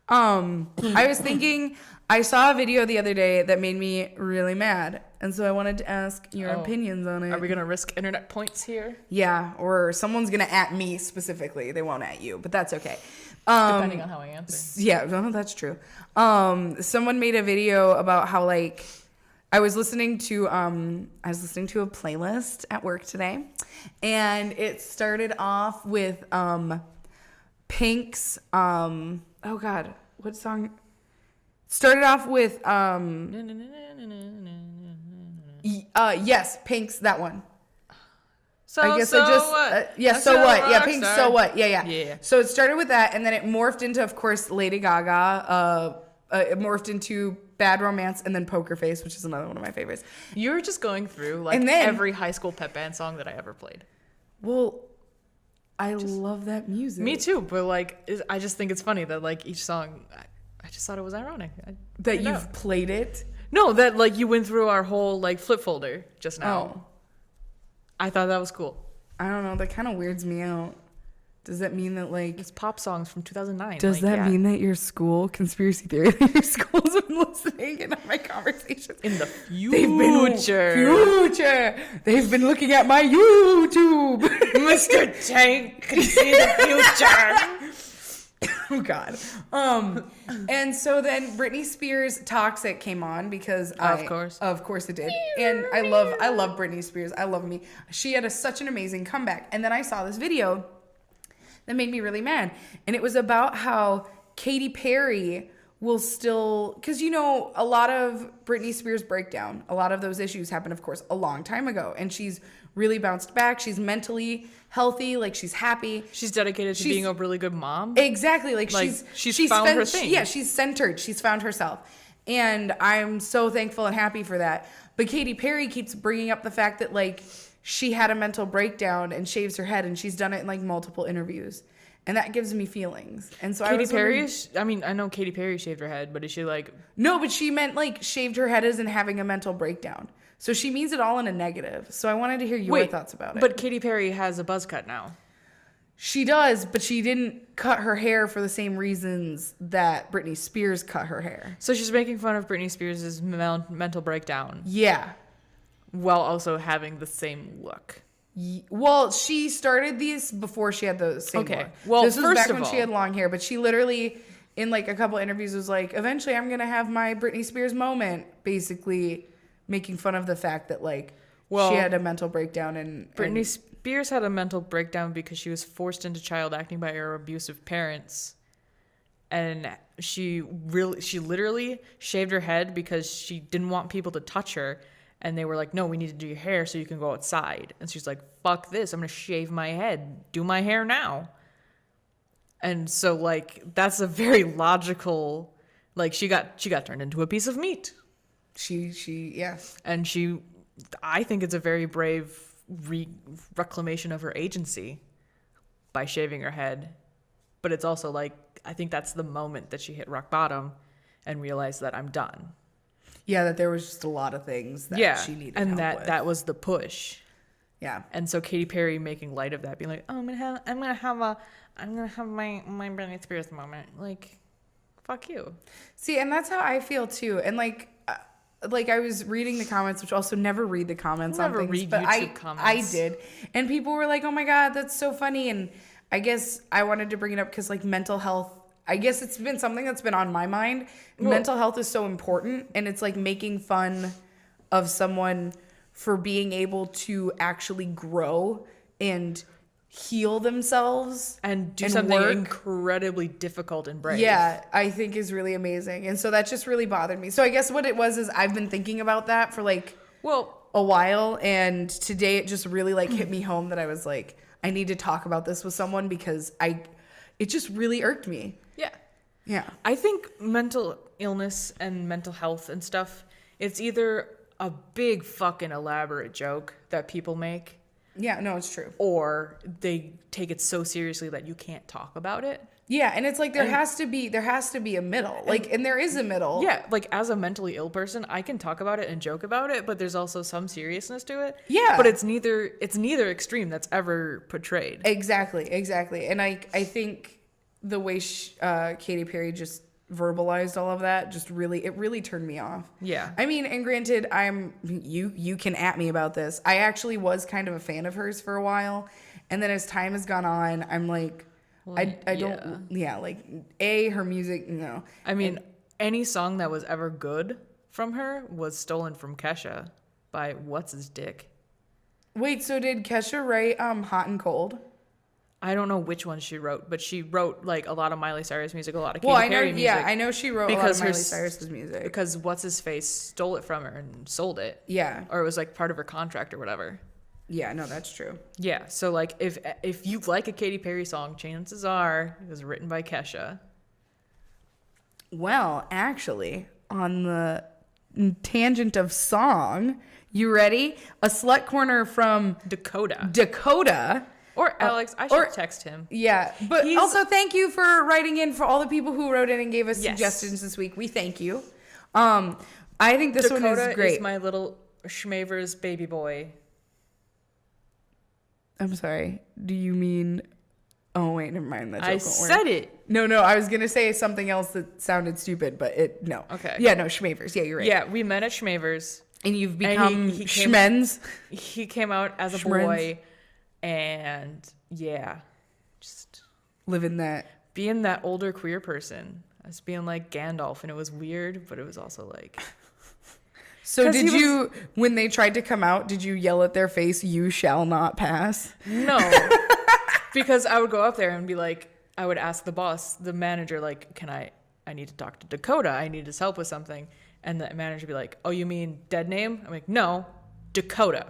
Speaker 1: I was thinking, I saw a video the other day that made me really mad. And so I wanted to ask your opinions on it.
Speaker 2: Are we going to risk internet points here?
Speaker 1: Yeah, or someone's going to at me specifically. They won't at you, but that's okay.
Speaker 2: Depending on how I answer.
Speaker 1: Yeah, no, that's true. Someone made a video about how like I was listening to a playlist at work today, and it started off with Pink's oh God, what song? Started off with yes, Pink's that one.
Speaker 2: So
Speaker 1: I guess
Speaker 2: so
Speaker 1: I just
Speaker 2: what?
Speaker 1: yeah, so what? Yeah, Pink,
Speaker 2: star.
Speaker 1: so what? Yeah.
Speaker 2: Yeah.
Speaker 1: So it started with that, and then it morphed into, of course, Lady Gaga. It morphed into Bad Romance, and then Poker Face, which is another one of my favorites.
Speaker 2: You're just going through like
Speaker 1: And then-
Speaker 2: every high school pep band song that I ever played.
Speaker 1: Well, I love that music.
Speaker 2: Me too, but like I just think it's funny that like each song, I just thought it was ironic.
Speaker 1: That you've played it.
Speaker 2: No, that like you went through our whole like flip folder just now.
Speaker 1: Oh,
Speaker 2: I thought that was cool.
Speaker 1: I don't know. That kind of weirds me out. Does that mean that like?
Speaker 2: It's pop songs from 2009.
Speaker 1: Does that mean that your school conspiracy theory that your school's been listening in on my conversations
Speaker 2: in the future?
Speaker 1: They've been looking at my YouTube.
Speaker 2: Mr. Tank can see the future.
Speaker 1: Oh God. And so then Britney Spears' Toxic came on because of course it did. And I love Britney Spears. I love me. She had such an amazing comeback. And then I saw this video that made me really mad. And it was about how Katy Perry will still, because you know, a lot of Britney Spears' breakdown, a lot of those issues happened, of course, a long time ago. And she's really bounced back. She's mentally healthy. Like, she's happy.
Speaker 2: She's dedicated to being a really good mom.
Speaker 1: Exactly. Like she's
Speaker 2: found her thing.
Speaker 1: Yeah, she's centered. She's found herself. And I'm so thankful and happy for that. But Katy Perry keeps bringing up the fact that, like, she had a mental breakdown and shaves her head, and she's done it in, like, multiple interviews. And that gives me feelings. And so
Speaker 2: Katy Perry, I mean, I know Katy Perry shaved her head, but is she like...
Speaker 1: No, but she meant, like, shaved her head as in having a mental breakdown. So she means it all in a negative. So I wanted to hear your thoughts about it.
Speaker 2: But Katy Perry has a buzz cut now.
Speaker 1: She does, but she didn't cut her hair for the same reasons that Britney Spears cut her hair.
Speaker 2: So she's making fun of Britney Spears' mental breakdown.
Speaker 1: Yeah.
Speaker 2: While also having the same look.
Speaker 1: Well, she started these before she had the same look.
Speaker 2: Well,
Speaker 1: this was
Speaker 2: first
Speaker 1: back
Speaker 2: of
Speaker 1: when
Speaker 2: all,
Speaker 1: she had long hair, but she literally, in like a couple interviews, was like, eventually I'm going to have my Britney Spears moment, basically making fun of the fact that, like, she had a mental breakdown. And
Speaker 2: Britney Spears had a mental breakdown because she was forced into child acting by her abusive parents. And she literally shaved her head because she didn't want people to touch her. And they were like, no, we need to do your hair so you can go outside. And she's like, fuck this. I'm going to shave my head. Do my hair now. And so, like, that's a very logical, like, she got turned into a piece of meat.
Speaker 1: Yeah.
Speaker 2: And I think it's a very brave reclamation of her agency by shaving her head. But it's also like, I think that's the moment that she hit rock bottom and realized that I'm done.
Speaker 1: Yeah, that there was just a lot of things that she needed
Speaker 2: and
Speaker 1: help with.
Speaker 2: that was the push.
Speaker 1: Yeah.
Speaker 2: And so Katy Perry making light of that, being like, "Oh, I'm gonna have my Britney Spears moment." Like, fuck you.
Speaker 1: See, and that's how I feel too. And like I was reading the comments, which also never read the comments on things,
Speaker 2: read
Speaker 1: but
Speaker 2: YouTube comments.
Speaker 1: I did, and people were like, "Oh my god, that's so funny." And I guess I wanted to bring it up because, like, mental health, I guess it's been something that's been on my mind. Well, mental health is so important, and it's like making fun of someone for being able to actually grow and heal themselves
Speaker 2: and do something incredibly difficult and brave.
Speaker 1: Yeah, I think is really amazing. And so that just really bothered me. So I guess what it was is I've been thinking about that for like a while, and today it just really like hit me home that I was like, I need to talk about this with someone because it just really irked me.
Speaker 2: Yeah.
Speaker 1: Yeah.
Speaker 2: I think mental illness and mental health and stuff, it's either a big fucking elaborate joke that people make.
Speaker 1: Yeah, no, it's true.
Speaker 2: Or they take it so seriously that you can't talk about it.
Speaker 1: Yeah, and it's like there has to be a middle. Like, and there is a middle.
Speaker 2: Yeah, like as a mentally ill person, I can talk about it and joke about it, but there's also some seriousness to it.
Speaker 1: Yeah.
Speaker 2: But it's neither extreme that's ever portrayed.
Speaker 1: Exactly. And I think the way Katy Perry just verbalized all of that just really turned me off.
Speaker 2: Yeah.
Speaker 1: I mean, and granted, you can at me about this. I actually was kind of a fan of hers for a while, and then as time has gone on, I'm like, I don't like her music, no.
Speaker 2: I mean, any song that was ever good from her was stolen from Kesha by what's his dick.
Speaker 1: Wait, so did Kesha write Hot and Cold?
Speaker 2: I don't know which one she wrote, but she wrote like a lot of Miley Cyrus music, a lot of Katy Perry music.
Speaker 1: Yeah, I know she wrote a lot of Miley Cyrus's music.
Speaker 2: Because what's his face stole it from her and sold it.
Speaker 1: Yeah.
Speaker 2: Or it was like part of her contract or whatever.
Speaker 1: Yeah, no, that's true.
Speaker 2: Yeah, so like if you like a Katy Perry song, chances are it was written by Kesha.
Speaker 1: Well, actually, on the tangent of song, you ready? A slut corner from Dakota.
Speaker 2: Or Alex, I should text him.
Speaker 1: Yeah, but also thank you for writing in, for all the people who wrote in and gave us suggestions this week. We thank you. I think this one is great.
Speaker 2: Dakota is my little Schmaver's baby boy.
Speaker 1: I'm sorry. Do you mean... Oh, wait, never mind. That joke
Speaker 2: I said it.
Speaker 1: No, I was going to say something else that sounded stupid, but no.
Speaker 2: Okay.
Speaker 1: Yeah, no, Schmavers. Yeah, you're right.
Speaker 2: Yeah, we met at Schmaver's.
Speaker 1: And you've become Schmenz.
Speaker 2: He came out as a boy, and just
Speaker 1: living that.
Speaker 2: Being that older queer person. I was being like Gandalf, and it was weird, but it was also like...
Speaker 1: So did you, when they tried to come out, did you yell at their face, "You shall not pass"?
Speaker 2: No. Because I would go up there and be like, I would ask the boss, the manager, like, I need to talk to Dakota. I need his help with something. And the manager would be like, oh, you mean dead name? I'm like, no, Dakota.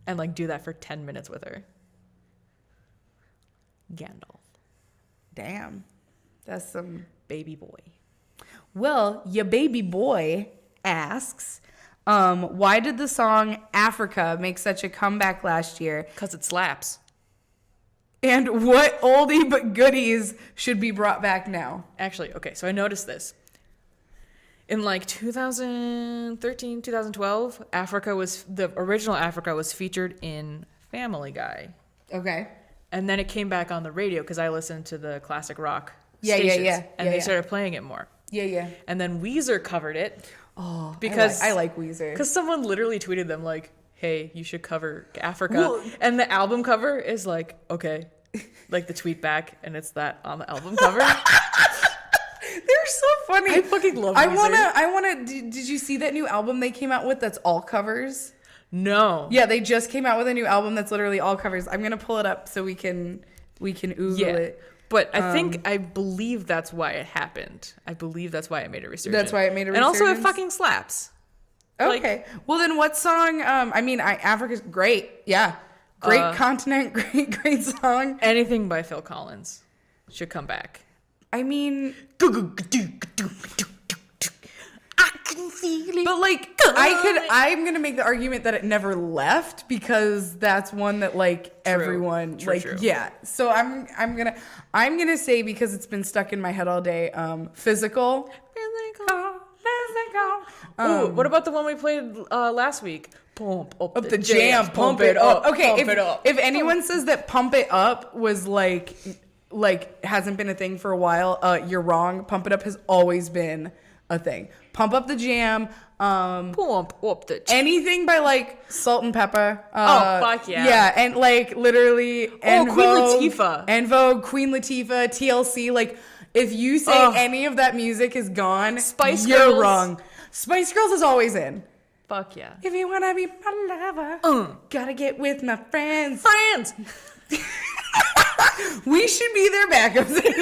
Speaker 2: And like do that for 10 minutes with her. Gandalf.
Speaker 1: Damn. That's some
Speaker 2: baby boy.
Speaker 1: Well, ya baby boy asks, why did the song Africa make such a comeback last year?
Speaker 2: Because it slaps.
Speaker 1: And what oldie but goodies should be brought back now?
Speaker 2: Actually, okay, so I noticed this. In like 2013, 2012, the original Africa was featured in Family Guy.
Speaker 1: Okay.
Speaker 2: And then it came back on the radio because I listened to the classic rock
Speaker 1: Yeah.
Speaker 2: and they started playing it more.
Speaker 1: Yeah.
Speaker 2: And then Weezer covered it.
Speaker 1: Oh,
Speaker 2: because
Speaker 1: I like Weezer.
Speaker 2: Because someone literally tweeted them like, hey, you should cover Africa.
Speaker 1: Well,
Speaker 2: and the album cover is like, okay. Like the tweet back, and it's that on the album cover.
Speaker 1: They're so funny.
Speaker 2: I fucking love Weezer.
Speaker 1: I wanna. Did you see that new album they came out with that's all covers?
Speaker 2: No.
Speaker 1: Yeah, they just came out with a new album that's literally all covers. I'm gonna pull it up so we can oogle it.
Speaker 2: But I believe that's why it happened. I believe that's why it made a resurgence.
Speaker 1: That's why it made a
Speaker 2: And also it
Speaker 1: resurgence?
Speaker 2: fucking slaps.
Speaker 1: Okay. Well, then what song? Africa's great. Yeah. Great continent. Great song.
Speaker 2: Anything by Phil Collins should come back.
Speaker 1: I mean,
Speaker 2: I can feel it.
Speaker 1: but like, I'm gonna make the argument that it never left because that's one that like everyone
Speaker 2: True.
Speaker 1: yeah. So I'm gonna say because it's been stuck in my head all day. Physical.
Speaker 2: Ooh, what about the one we played last week? Pump up
Speaker 1: The jam, pump it up. Okay,
Speaker 2: pump it up.
Speaker 1: if anyone says that pump it up was like hasn't been a thing for a while, you're wrong. Pump it up has always been a thing. Pump up the jam.
Speaker 2: Pump up the jam.
Speaker 1: Anything by like Salt and Pepper.
Speaker 2: Fuck yeah.
Speaker 1: Yeah, and like literally
Speaker 2: Queen Latifah.
Speaker 1: En Vogue, Queen Latifah, TLC. Like if you say any of that music is gone,
Speaker 2: Spice
Speaker 1: you're
Speaker 2: Girls.
Speaker 1: wrong. Spice Girls is always in.
Speaker 2: Fuck yeah.
Speaker 1: If you wanna be my lover, gotta get with my friends. We should be their backup singers.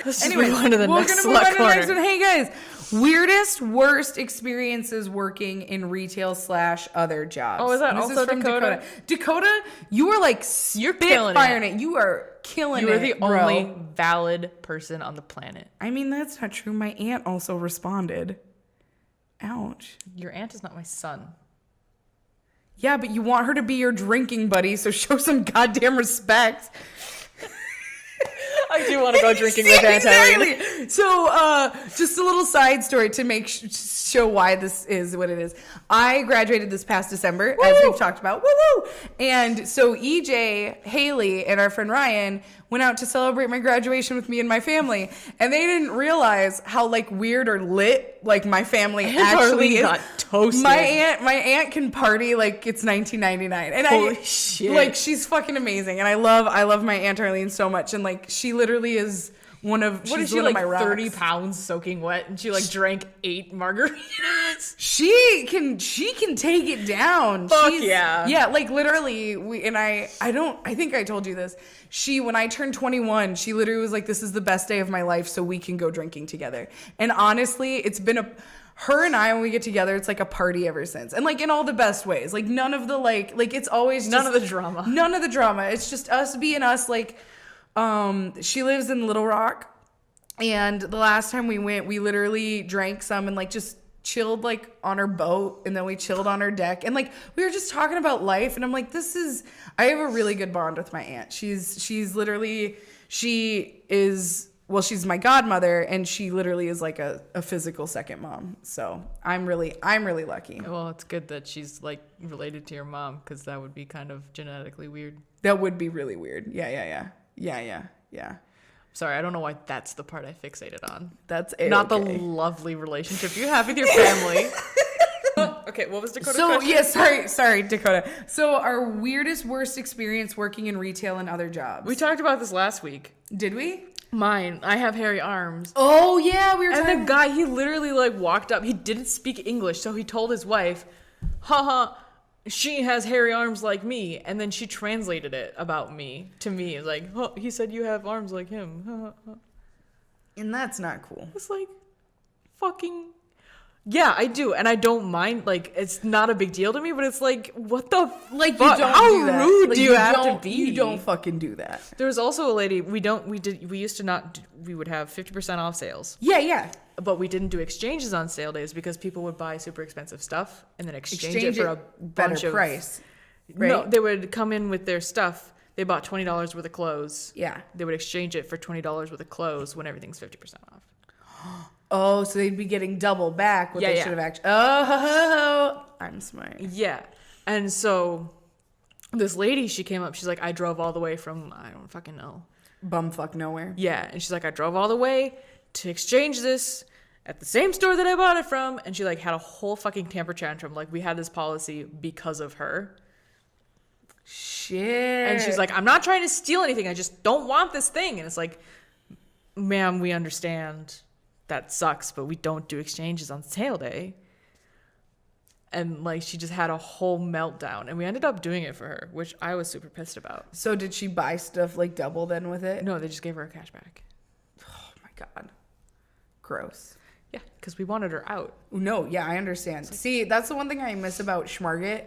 Speaker 2: Let's just move on to the
Speaker 1: we're
Speaker 2: next
Speaker 1: gonna move on to the
Speaker 2: corner.
Speaker 1: next one. Hey guys, weirdest, worst experiences working in retail / other jobs.
Speaker 2: Oh, is that
Speaker 1: This
Speaker 2: also
Speaker 1: from
Speaker 2: Dakota?
Speaker 1: Dakota, you were like
Speaker 2: You're killing
Speaker 1: spitfiring it. You are killing it.
Speaker 2: You are the
Speaker 1: bro.
Speaker 2: only valid person on the planet.
Speaker 1: I mean, that's not true. My aunt also responded. Ouch.
Speaker 2: Your aunt is not my son.
Speaker 1: Yeah, but you want her to be your drinking buddy, so show some goddamn respect.
Speaker 2: I do want to go drinking with Aunt Eileen.
Speaker 1: Exactly. So, just a little side story to make show why this is what it is. I graduated this past December, as we've talked about. Woo woo! And so EJ, Haley, and our friend Ryan went out to celebrate my graduation with me and my family, and they didn't realize how like weird or lit like my family actually is.
Speaker 2: Got toasted.
Speaker 1: My aunt can party like it's 1999, and
Speaker 2: Holy shit.
Speaker 1: like she's fucking amazing, and I love my Aunt Arlene so much, and like she literally is one of
Speaker 2: What is
Speaker 1: she's
Speaker 2: she
Speaker 1: one
Speaker 2: like?
Speaker 1: of my rocks.
Speaker 2: 30 pounds soaking wet, and she like drank 8 margaritas.
Speaker 1: She can take it down.
Speaker 2: Fuck yeah.
Speaker 1: Yeah, like literally I think I told you this. When I turned 21, she literally was like, this is the best day of my life, so we can go drinking together. And honestly, it's been her and I, when we get together, it's like a party ever since. And like in all the best ways. Like none of the like it's always just,
Speaker 2: None of the drama.
Speaker 1: None of the drama. It's just us being us. Like, she lives in Little Rock. And the last time we went, we literally drank some and like just chilled like on her boat, and then we chilled on her deck, and like we were just talking about life, and I'm like, I have a really good bond with my aunt. She's my godmother, and she literally is like a physical second mom. So I'm really lucky.
Speaker 2: Well, it's good that she's like related to your mom, because that would be kind of genetically weird.
Speaker 1: That would be really weird. Yeah.
Speaker 2: Sorry, I don't know why that's the part I fixated on.
Speaker 1: That's
Speaker 2: not
Speaker 1: okay.
Speaker 2: the lovely relationship you have with your family. Okay, what was Dakota's
Speaker 1: So
Speaker 2: question?
Speaker 1: yeah, sorry, Dakota. So our worst experience working in retail and other jobs.
Speaker 2: We talked about this last week.
Speaker 1: Did we?
Speaker 2: Mine. I have hairy arms.
Speaker 1: Oh yeah, we were.
Speaker 2: And the guy, he literally like walked up. He didn't speak English, so he told his wife, haha, she has hairy arms like me. And then she translated it about me to me. Like, oh, he said you have arms like him.
Speaker 1: And that's not cool.
Speaker 2: It's like, fucking Yeah, I do, and I don't mind. Like, it's not a big deal to me, but it's like, what the
Speaker 1: Like,
Speaker 2: fuck?
Speaker 1: you don't
Speaker 2: How
Speaker 1: do that.
Speaker 2: rude
Speaker 1: Like,
Speaker 2: do you have to
Speaker 1: don't-
Speaker 2: be?
Speaker 1: You don't fucking do that.
Speaker 2: There was also a lady. We used to not. We would have 50% off sales,
Speaker 1: Yeah.
Speaker 2: but we didn't do exchanges on sale days because people would buy super expensive stuff and then exchange it for a bunch
Speaker 1: better
Speaker 2: of
Speaker 1: price. Right?
Speaker 2: No, they would come in with their stuff. They bought $20 worth of clothes.
Speaker 1: Yeah.
Speaker 2: They would exchange it for $20 worth of clothes when everything's 50% off.
Speaker 1: Oh, so they'd be getting double back what
Speaker 2: Yeah,
Speaker 1: they
Speaker 2: yeah.
Speaker 1: should have actually. Oh, I'm smart.
Speaker 2: Yeah. And so this lady, she came up. She's like, I drove all the way from, I don't fucking know.
Speaker 1: Bumfuck nowhere.
Speaker 2: Yeah. And she's like, I drove all the way to exchange this at the same store that I bought it from. And she like had a whole fucking temper tantrum. Like, we had this policy because of her.
Speaker 1: Shit.
Speaker 2: And she's like, I'm not trying to steal anything. I just don't want this thing. And it's like, ma'am, we understand that sucks, but we don't do exchanges on sale day. And like, she just had a whole meltdown, and we ended up doing it for her, which I was super pissed about.
Speaker 1: So did she buy stuff like double then with it?
Speaker 2: No, they just gave her a cashback.
Speaker 1: Oh my God. Gross.
Speaker 2: Yeah, because we wanted her out.
Speaker 1: No, yeah, I understand. See, that's the one thing I miss about Schmarget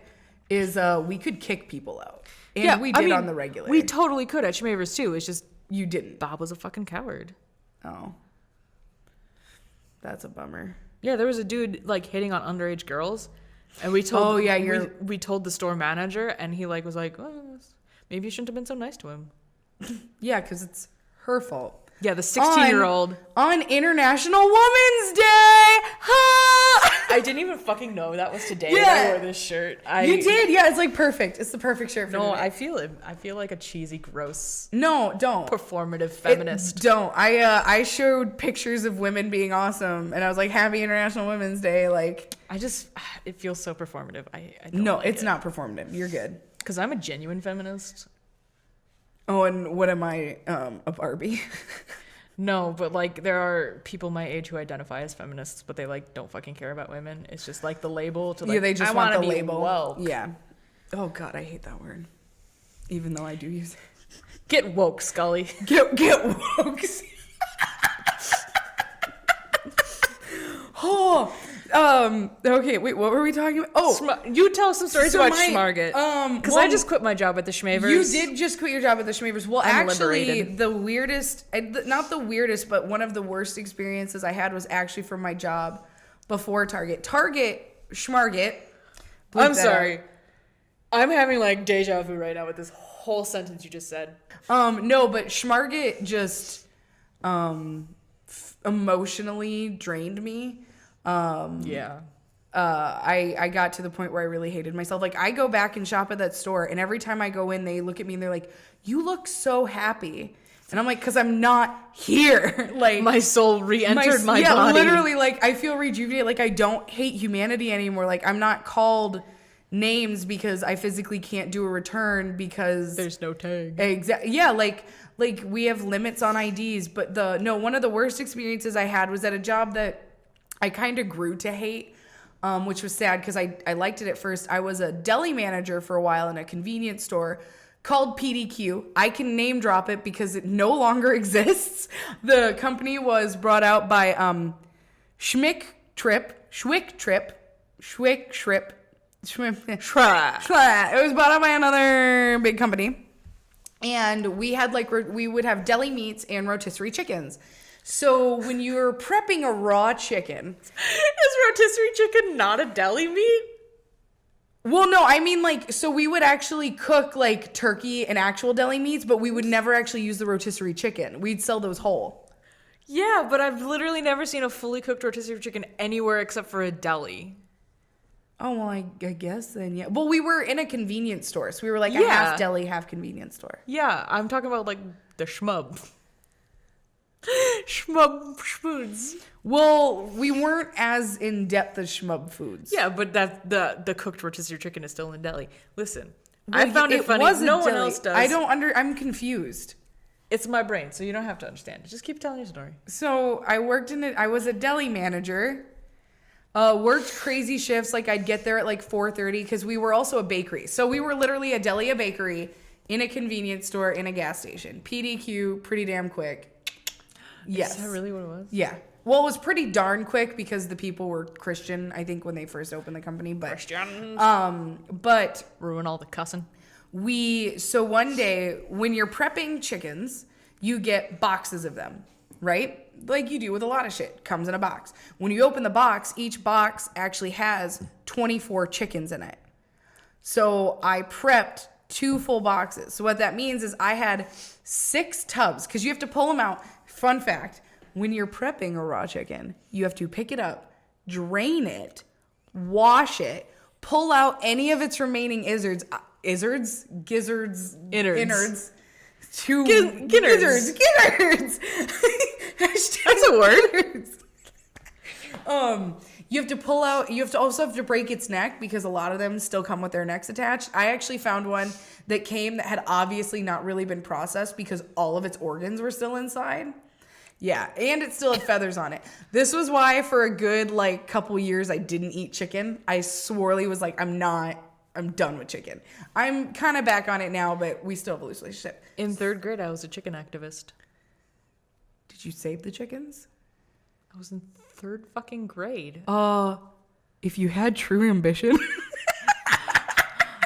Speaker 1: is we could kick people out. And we did on the regular.
Speaker 2: We totally could at Schmavers too. It's just
Speaker 1: You didn't.
Speaker 2: Bob was a fucking coward.
Speaker 1: Oh. That's a bummer.
Speaker 2: Yeah, there was a dude like hitting on underage girls, and we told.
Speaker 1: Oh, yeah,
Speaker 2: we told the store manager, and he like was like, oh, maybe you shouldn't have been so nice to him.
Speaker 1: Yeah, because it's her fault.
Speaker 2: Yeah, the 16-year-old.
Speaker 1: On International Women's Day.
Speaker 2: I didn't even fucking know that was today
Speaker 1: Yeah.
Speaker 2: that I wore this shirt.
Speaker 1: You did? Yeah, it's like perfect. It's the perfect shirt for
Speaker 2: No,
Speaker 1: today.
Speaker 2: I feel it. I feel like a cheesy, gross,
Speaker 1: No, don't.
Speaker 2: performative feminist.
Speaker 1: Don't. I showed pictures of women being awesome, and I was like, Happy International Women's Day. Like,
Speaker 2: It feels so performative. I don't
Speaker 1: no,
Speaker 2: like
Speaker 1: it's
Speaker 2: it.
Speaker 1: not performative. You're good.
Speaker 2: Because I'm a genuine feminist.
Speaker 1: Oh, and what am I? A Barbie.
Speaker 2: No, but like there are people my age who identify as feminists, but they like don't fucking care about women. It's just like the label to like,
Speaker 1: Yeah, they just
Speaker 2: I
Speaker 1: want
Speaker 2: wanna
Speaker 1: the
Speaker 2: be
Speaker 1: label.
Speaker 2: woke.
Speaker 1: Yeah. Oh God, I hate that word. Even though I do use it.
Speaker 2: Get woke, Scully.
Speaker 1: Get woke. Oh, okay, wait, what were we talking about? Oh,
Speaker 2: You tell some stories
Speaker 1: so
Speaker 2: about
Speaker 1: my-
Speaker 2: Schmarget. Because
Speaker 1: well,
Speaker 2: I just quit my job at the Schmavers.
Speaker 1: you did just quit your job at the Schmavers. Well,
Speaker 2: I'm
Speaker 1: actually,
Speaker 2: liberated.
Speaker 1: the weirdest, not the weirdest, but one of the worst experiences I had was actually from my job before Target. Schmarget.
Speaker 2: I'm sorry. I'm having like deja vu right now with this whole sentence you just said.
Speaker 1: No, but Schmarget just emotionally drained me.
Speaker 2: Yeah.
Speaker 1: I got to the point where I really hated myself. Like, I go back and shop at that store, and every time I go in, they look at me and they're like, "You look so happy," and I'm like, "Cause I'm not here." Like,
Speaker 2: My soul re-entered my
Speaker 1: yeah,
Speaker 2: body.
Speaker 1: literally. Like, I feel rejuvenated. Like, I don't hate humanity anymore. Like, I'm not called names because I physically can't do a return because
Speaker 2: There's no tag.
Speaker 1: Exactly. Yeah, like we have limits on IDs, but one of the worst experiences I had was at a job that I kind of grew to hate, which was sad because I liked it at first. I was a deli manager for a while in a convenience store called PDQ. I can name drop it because it no longer exists. The company was brought out by Schwick Trip. It was bought out by another big company. And we had we would have deli meats and rotisserie chickens. So when you're prepping a raw chicken,
Speaker 2: Is rotisserie chicken not a deli meat?
Speaker 1: well, no, I mean so we would actually cook like turkey and actual deli meats, but we would never actually use the rotisserie chicken. We'd sell those whole.
Speaker 2: Yeah, but I've literally never seen a fully cooked rotisserie chicken anywhere except for a deli.
Speaker 1: Oh, well, I guess then, yeah. Well, we were in a convenience store, so we were like a
Speaker 2: Yeah.
Speaker 1: half deli, half convenience store.
Speaker 2: Yeah, I'm talking about like the schmub. Schmoods.
Speaker 1: Well, we weren't as in depth as Schmub Foods.
Speaker 2: Yeah, but that the cooked rotisserie chicken is still in deli. Listen,
Speaker 1: Well,
Speaker 2: I found it funny.
Speaker 1: was a
Speaker 2: No one
Speaker 1: deli.
Speaker 2: else does.
Speaker 1: I'm confused.
Speaker 2: It's my brain, so you don't have to understand. Just keep telling your story.
Speaker 1: So I worked I was a deli manager. Worked crazy shifts. Like, I'd get there at like 4:30 because we were also a bakery. So we were literally a deli, a bakery, in a convenience store, in a gas station. PDQ, pretty damn quick. Yes.
Speaker 2: Is that really what it was?
Speaker 1: Yeah. Well, it was pretty darn quick because the people were Christian, I think, when they first opened the company. But
Speaker 2: Christians.
Speaker 1: But
Speaker 2: Ruin all the cussing.
Speaker 1: so one day when you're prepping chickens, you get boxes of them, right? Like you do with a lot of shit. Comes in a box. When you open the box, each box actually has 24 chickens in it. So I prepped 2 full boxes. So what that means is I had 6 tubs because you have to pull them out. Fun fact, when you're prepping a raw chicken, you have to pick it up, drain it, wash it, pull out any of its remaining innards. Gizzards? Innards. Gizzards.
Speaker 2: That's a word.
Speaker 1: You have to pull out, you also have to break its neck because a lot of them still come with their necks attached. I actually found one that had obviously not really been processed because all of its organs were still inside. Yeah, and it still had feathers on it. This was why for a good couple years I didn't eat chicken. I sworely was like, I'm done with chicken. I'm kind of back on it now, but we still have a loose relationship.
Speaker 2: In 3rd grade, I was a chicken activist.
Speaker 1: Did you save the chickens?
Speaker 2: I was in 3rd fucking grade.
Speaker 1: If you had true ambition.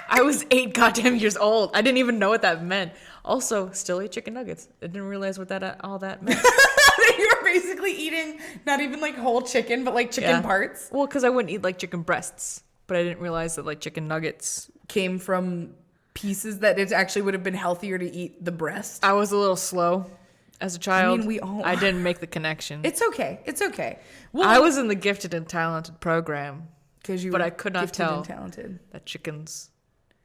Speaker 2: I was 8 goddamn years old. I didn't even know what that meant. Also, still ate chicken nuggets. I didn't realize what all that meant.
Speaker 1: You were basically eating not even whole chicken, but chicken parts.
Speaker 2: Well, because I wouldn't eat chicken breasts, but I didn't realize that chicken nuggets
Speaker 1: came from pieces that it actually would have been healthier to eat the breast.
Speaker 2: I was a little slow as a child.
Speaker 1: I mean,
Speaker 2: I didn't make the connection.
Speaker 1: It's okay. Well,
Speaker 2: I was in the gifted and talented program,
Speaker 1: but
Speaker 2: I could not tell
Speaker 1: and talented.
Speaker 2: that chickens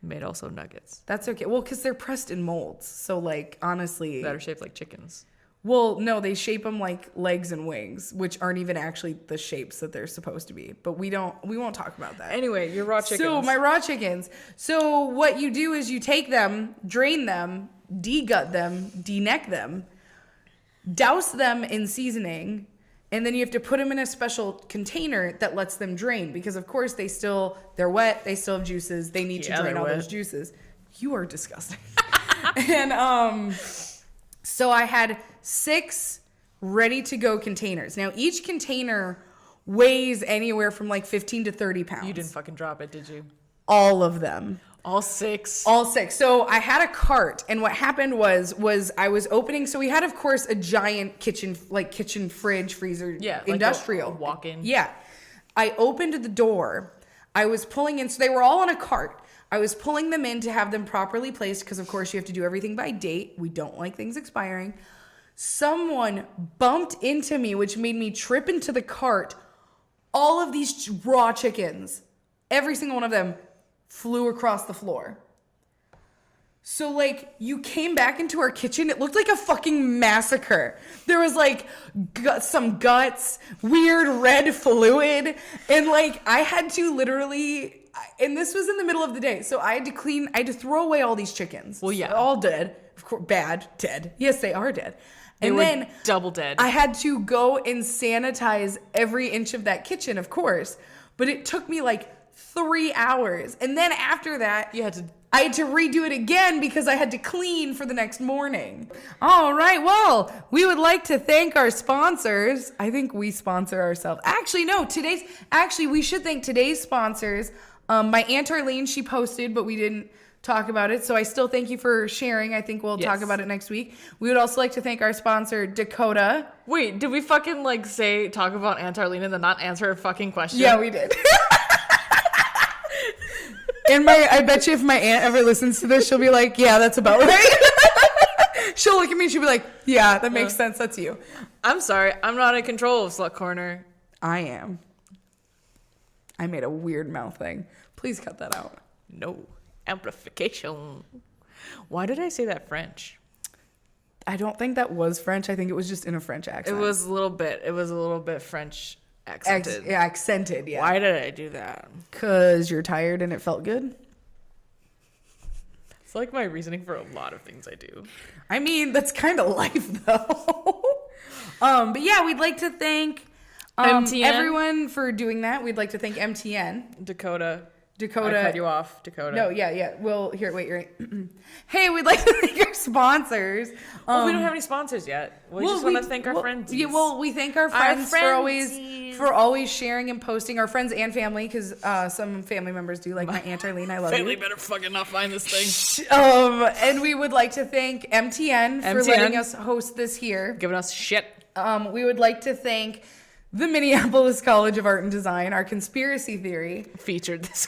Speaker 2: made also nuggets
Speaker 1: That's okay. Well, because they're pressed in molds, so honestly,
Speaker 2: that are shaped like chickens.
Speaker 1: Well, no, they shape them like legs and wings, which aren't even actually the shapes that they're supposed to be. But we won't talk about that.
Speaker 2: Anyway, your raw chickens.
Speaker 1: So my raw chickens. So what you do is you take them, drain them, de-gut them, de-neck them, douse them in seasoning, and then you have to put them in a special container that lets them drain because, of course, they're wet, they still have juices, they need to drain all those juices. You are disgusting. And so I had 6 ready-to-go containers. Now, each container weighs anywhere from 15 to 30 pounds.
Speaker 2: You didn't fucking drop it, did you?
Speaker 1: All of them.
Speaker 2: All 6?
Speaker 1: All 6. So I had a cart, and what happened was I was opening. So we had, of course, a giant kitchen fridge, freezer, industrial.
Speaker 2: A walk-in.
Speaker 1: Yeah. I opened the door. I was pulling in. So they were all on a cart. I was pulling them in to have them properly placed because, of course, you have to do everything by date. We don't like things expiring. Someone bumped into me, which made me trip into the cart. All of these raw chickens, every single one of them, flew across the floor. So, you came back into our kitchen, it looked like a fucking massacre. There was, some guts, weird red fluid, and, I had to literally... And this was in the middle of the day, so I had to throw away all these chickens.
Speaker 2: Well, yeah.
Speaker 1: They're all dead. Of course, dead. Yes, they are dead.
Speaker 2: They were double dead.
Speaker 1: I had to go and sanitize every inch of that kitchen, of course. But it took me 3 hours. And then after that, I had to redo it again because I had to clean for the next morning. All right. Well, we would like to thank our sponsors. I think we sponsor ourselves. Actually, no. We should thank today's sponsors. My Aunt Arlene, she posted, but we didn't talk about it. So I still thank you for sharing. I think we'll talk about it next week. We would also like to thank our sponsor, Dakota.
Speaker 2: Wait, did we fucking talk about Aunt Arlene and then not answer her fucking question?
Speaker 1: Yeah, we did. And I bet you if my aunt ever listens to this, she'll be like, yeah, that's about right. She'll look at me and she'll be like, yeah, that makes sense. That's you.
Speaker 2: I'm sorry. I'm not in control of Slut Corner.
Speaker 1: I am. I made a weird mouth thing. Please cut that out.
Speaker 2: No. Amplification. Why did I say that French?
Speaker 1: I don't think that was French. I think it was just in a French accent.
Speaker 2: It was a little bit French accented.
Speaker 1: Accented, yeah.
Speaker 2: Why did I do that?
Speaker 1: Because you're tired and it felt good.
Speaker 2: It's my reasoning for a lot of things I do.
Speaker 1: I mean, that's kind of life, though. But yeah, we'd like to thank
Speaker 2: MTN.
Speaker 1: everyone for doing that. We'd like to thank MTN.
Speaker 2: Dakota.
Speaker 1: Dakota.
Speaker 2: I cut you off, Dakota.
Speaker 1: No, yeah. Well, here, wait, you're right. Hey, we'd like to thank our sponsors.
Speaker 2: Well, we don't have any sponsors yet. We just want to thank our friends.
Speaker 1: Yeah, well, we thank our friends for always sharing and posting. Our friends and family, because some family members do, like my Aunt Arlene. I love
Speaker 2: Family
Speaker 1: you.
Speaker 2: better fucking not find this thing.
Speaker 1: And we would like to thank MTN for letting us host this here.
Speaker 2: Giving us shit.
Speaker 1: We would like to thank the Minneapolis College of Art and Design, our conspiracy theory
Speaker 2: Featured this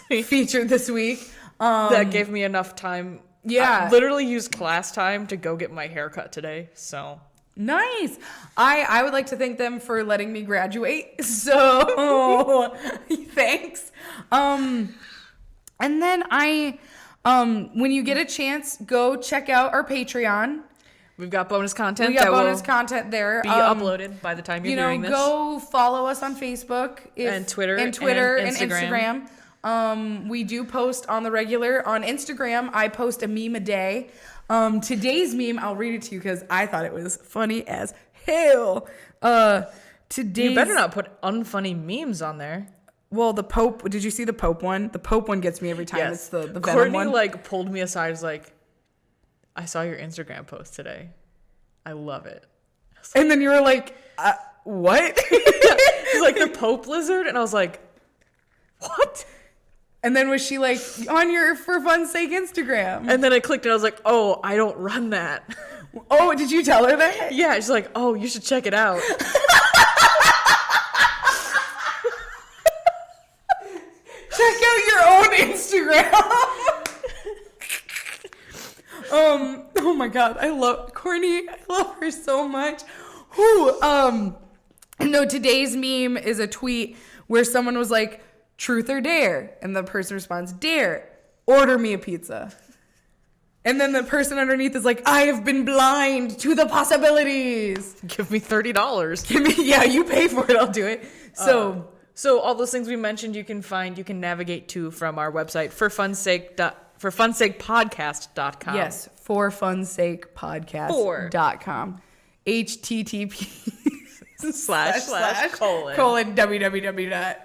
Speaker 2: week. That gave me enough time.
Speaker 1: Yeah.
Speaker 2: I literally used class time to go get my hair cut today, so.
Speaker 1: Nice. I would like to thank them for letting me graduate. So thanks. And then when you get a chance, go check out our Patreon.
Speaker 2: We've got bonus content.
Speaker 1: We got bonus content there.
Speaker 2: Be uploaded by the time you're hearing this.
Speaker 1: Go follow us on Facebook
Speaker 2: and Twitter
Speaker 1: and Instagram. We do post on the regular. On Instagram, I post a meme a day. Today's meme, I'll read it to you because I thought it was funny as hell.
Speaker 2: You better not put unfunny memes on there.
Speaker 1: Well, the Pope, did you see the Pope one? The Pope one gets me every time.
Speaker 2: Yes.
Speaker 1: It's the Venom
Speaker 2: Courtney,
Speaker 1: one.
Speaker 2: pulled me aside. Was like, I saw your Instagram post today. I love it.
Speaker 1: And then you were like, what?
Speaker 2: It's like the Pope lizard. And I was like, what?
Speaker 1: And then was she like, on your For Fun's Sake Instagram?
Speaker 2: And then I clicked and I was like, oh, I don't run that.
Speaker 1: Oh, did you tell her that?
Speaker 2: Yeah, she's like, oh, you should check it out.
Speaker 1: Check out your own Instagram. Oh my God, I love Courtney. I love her so much. No, today's meme is a tweet where someone was like, truth or dare? And the person responds, dare. Order me a pizza. And then the person underneath is like, I have been blind to the possibilities.
Speaker 2: Give me $30.
Speaker 1: Yeah, you pay for it, I'll do it. So
Speaker 2: all those things we mentioned you can navigate to from our website forfunsakepodcast.com.
Speaker 1: Yes, forfunsakepodcast.com. http:// www.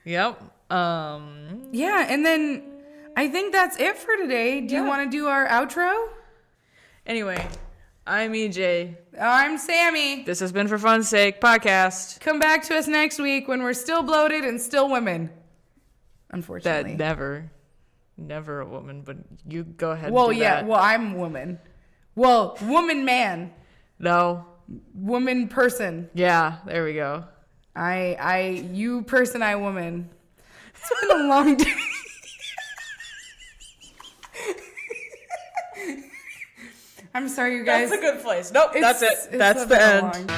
Speaker 2: Yep.
Speaker 1: Yeah, and then I think that's it for today. Do you want to do our outro?
Speaker 2: Anyway, I'm EJ.
Speaker 1: I'm Sammy.
Speaker 2: This has been For Fun's Sake Podcast.
Speaker 1: Come back to us next week when we're still bloated and still women. Unfortunately.
Speaker 2: That never a woman, but you go ahead
Speaker 1: Well,
Speaker 2: and do
Speaker 1: yeah.
Speaker 2: that.
Speaker 1: Well, I'm woman. Well, woman man.
Speaker 2: No.
Speaker 1: Woman person.
Speaker 2: Yeah, there we go.
Speaker 1: You person, I woman. It's been a long day. I'm sorry, you guys.
Speaker 2: That's a good place. Nope, that's it. That's the end.